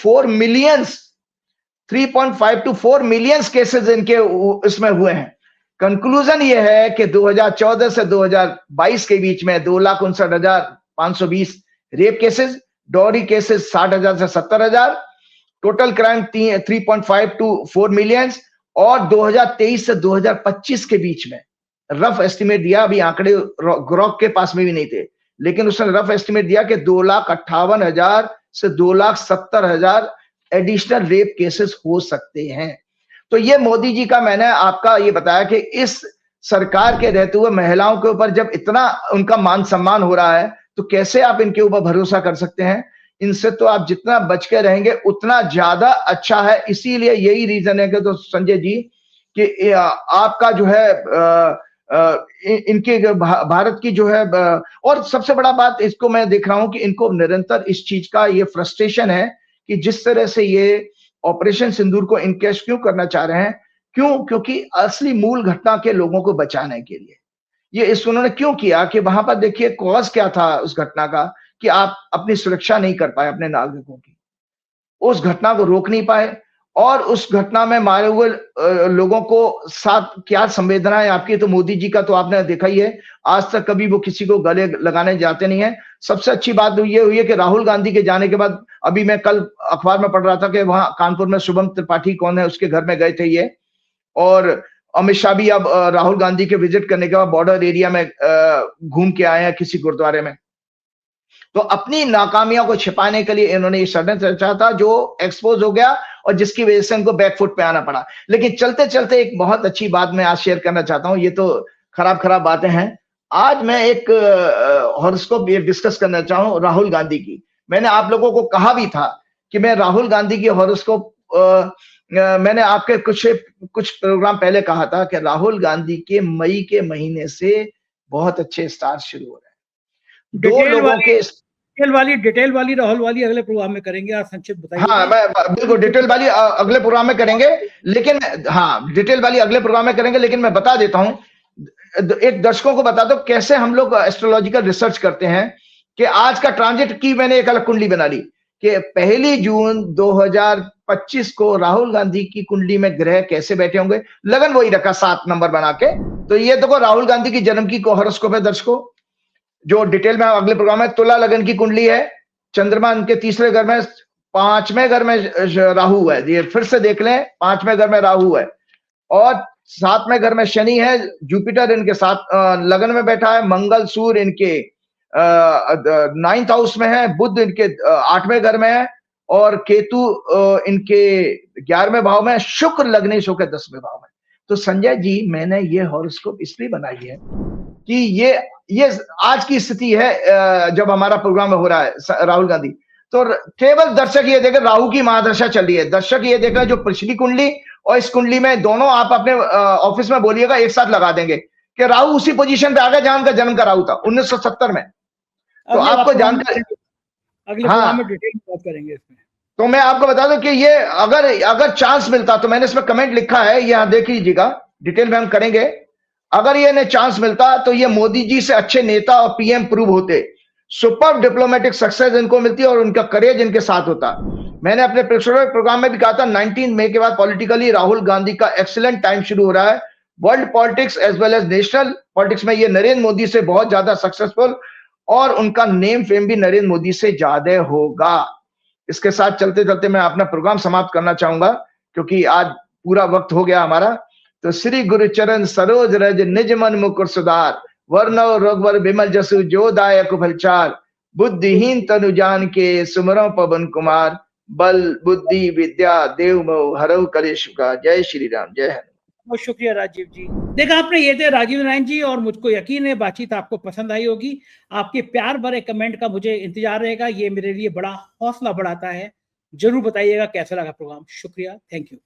4 मिलियंस केसेस इनके इसमें हुए हैं। कंक्लूजन ये है कि 2014 से 2022 के बीच में 2,59,520 रेप केसेस, डॉरी केसेस 60,000 से 70,000, टोटल क्राइम 3.5 to 4 मिलियंस। और 2023 से 2025 के बीच में रफ एस्टिमेट दिया, अभी आंकड़े ग्रोक के पास में भी नहीं थे, लेकिन उसने रफ एस्टिमेट दिया कि 2,58,000 से 2,70,000 एडिशनल रेप केसेस हो सकते हैं। तो ये मोदी जी का, मैंने आपका ये बताया कि इस सरकार के रहते हुए महिलाओं के ऊपर जब इतना उनका मान सम्मान हो रहा है तो कैसे आप इनके ऊपर भरोसा कर सकते हैं। इनसे तो आप जितना बच के रहेंगे उतना ज्यादा अच्छा है। इसीलिए यही रीजन है कि तो संजय जी कि आपका जो है इनके भारत की जो है, और सबसे बड़ा बात इसको मैं देख रहा हूं कि इनको निरंतर इस चीज का ये फ्रस्ट्रेशन है कि जिस तरह से ये ऑपरेशन सिंदूर को इनकेश क्यों करना चाह रहे हैं? क्यों? क्योंकि असली मूल घटना के लोगों को बचाने के लिए। ये इस उन्होंने क्यों किया कि वहां पर देखिए कॉज क्या था उस घटना का कि आप अपनी सुरक्षा नहीं कर पाए अपने नागरिकों की। उस घटना को रोक नहीं पाए और उस घटना में मारे हुए लोगों को साथ क्या संवेदनाएं आपकी, तो मोदी जी का तो आपने देखा ही है, आज तक कभी वो किसी को गले लगाने जाते नहीं है। सबसे अच्छी बात तो ये हुई है कि राहुल गांधी के जाने के बाद, अभी मैं कल अखबार में पढ़ रहा था कि वहां कानपुर में शुभम त्रिपाठी कौन है उसके घर में गए थे ये, और अमित शाह भी अब राहुल गांधी के विजिट करने के बाद बॉर्डर एरिया में घूम के आए हैं किसी गुरुद्वारे में। तो अपनी नाकामियों को छिपाने के लिए इन्होंने ये षड्यंत्र रचा था जो एक्सपोज हो गया और जिसकी वजह से उनको बैकफुट पे आना पड़ा। लेकिन चलते चलते एक बहुत अच्छी बात मैं आज शेयर करना चाहता हूं, ये तो खराब बातें हैं। आज मैं एक हॉरोस्कोप ये डिस्कस करना चाहूं राहुल गांधी की। मैंने आप लोगों को कहा भी था कि मैं राहुल गांधी की हॉरोस्कोप मैंने आपके कुछ प्रोग्राम पहले कहा था कि राहुल गांधी के मई के महीने से बहुत अच्छे स्टार शुरू हो रहे हैं। दो लोगों के डिटेल वाली राहुल वाली अगले प्रोग्राम में करेंगे। आप संक्षिप्त बताइए। हाँ, मैं बिल्कुल डिटेल वाली अगले प्रोग्राम में करेंगे, लेकिन हाँ डिटेल वाली अगले प्रोग्राम में करेंगे। लेकिन मैं बता देता हूं, एक दर्शकों को बता दो कैसे हम लोग एस्ट्रोलॉजिकल रिसर्च करते हैं कि आज का ट्रांजिट की मैंने एक अलग कुंडली बना ली कि 1 जून 2025 को राहुल गांधी की कुंडली में ग्रह कैसे बैठे होंगे। लगन वही रखा 7 नंबर बना के। तो ये देखो राहुल गांधी की जन्म की हॉरोस्कोप है दर्शकों, जो डिटेल में अगले प्रोग्राम में। तुला लगन की कुंडली है, चंद्रमा उनके तीसरे घर में, 5वें घर में राहु है। ये फिर से देख लें, 5वें घर में राहु है और 7वें घर में शनि है। जुपिटर इनके साथ लगन में बैठा है। मंगल सूर्य इनके 9th हाउस में है। बुध इनके 8वें घर में है और केतु इनके 11वें भाव में। शुक्र लग्नेश होकर 10वें भाव में। तो संजय जी मैंने ये हॉरोस्कोप इसलिए बनाई है कि ये आज की स्थिति है जब हमारा प्रोग्राम हो रहा है राहुल गांधी। तो केवल दर्शक ये देखें राहु की महादशा चल रही है। दर्शक ये देखें जो पिछली कुंडली और इस कुंडली में दोनों आप अपने ऑफिस में बोलिएगा एक साथ लगा देंगे कि राहु उसी पोजीशन पे आ गया जहां उनका जन्म का राहु था 1970 में। तो आपको जानकारी अगले प्रोग्राम में डिटेल बात करेंगे इसमें। तो मैं आपको बता दूं कि ये अगर चांस मिलता, तो मैंने इसमें कमेंट लिखा है, यहां देख लीजिएगा, डिटेल में हम करेंगे। अगर ये ने चांस मिलता तो ये मोदी जी से अच्छे नेता और पीएम प्रूव होते। सुपर डिप्लोमेटिक सक्सेस इनको मिलती और उनका करेज इनके साथ होता। मैंने अपने प्रोग्राम में भी कहा था 19 मई के बाद पॉलिटिकली राहुल गांधी का एक्सीलेंट टाइम शुरू हो रहा है। World politics as well as national politics में ये नरेंद्र मोदी से बहुत ज्यादा सक्सेसफुल और उनका नेम फेम भी नरेंद्र मोदी से ज्यादा होगा। इसके साथ चलते चलते मैं अपना प्रोग्राम समाप्त करना चाहूंगा क्योंकि आज पूरा वक्त हो गया हमारा। तो श्री गुरु चरण सरोज रज निज मन मुकुर सुधार, वर्णव रघुवर विमल जसु जो दायक फलचार, बुद्धिहीन तनु जान के सुमरो पवन कुमार, बल बुद्धि विद्या देव मोह हरऊ कलेश का। जय श्री राम, जय हिंद। बहुत शुक्रिया राजीव जी। देखा आपने, ये थे राजीव नारायण जी और मुझको यकीन है बातचीत आपको पसंद आई होगी। आपके प्यार भरे कमेंट का मुझे इंतजार रहेगा, ये मेरे लिए बड़ा हौसला बढ़ाता है। जरूर बताइएगा कैसा लगा प्रोग्राम। शुक्रिया, थैंक यू।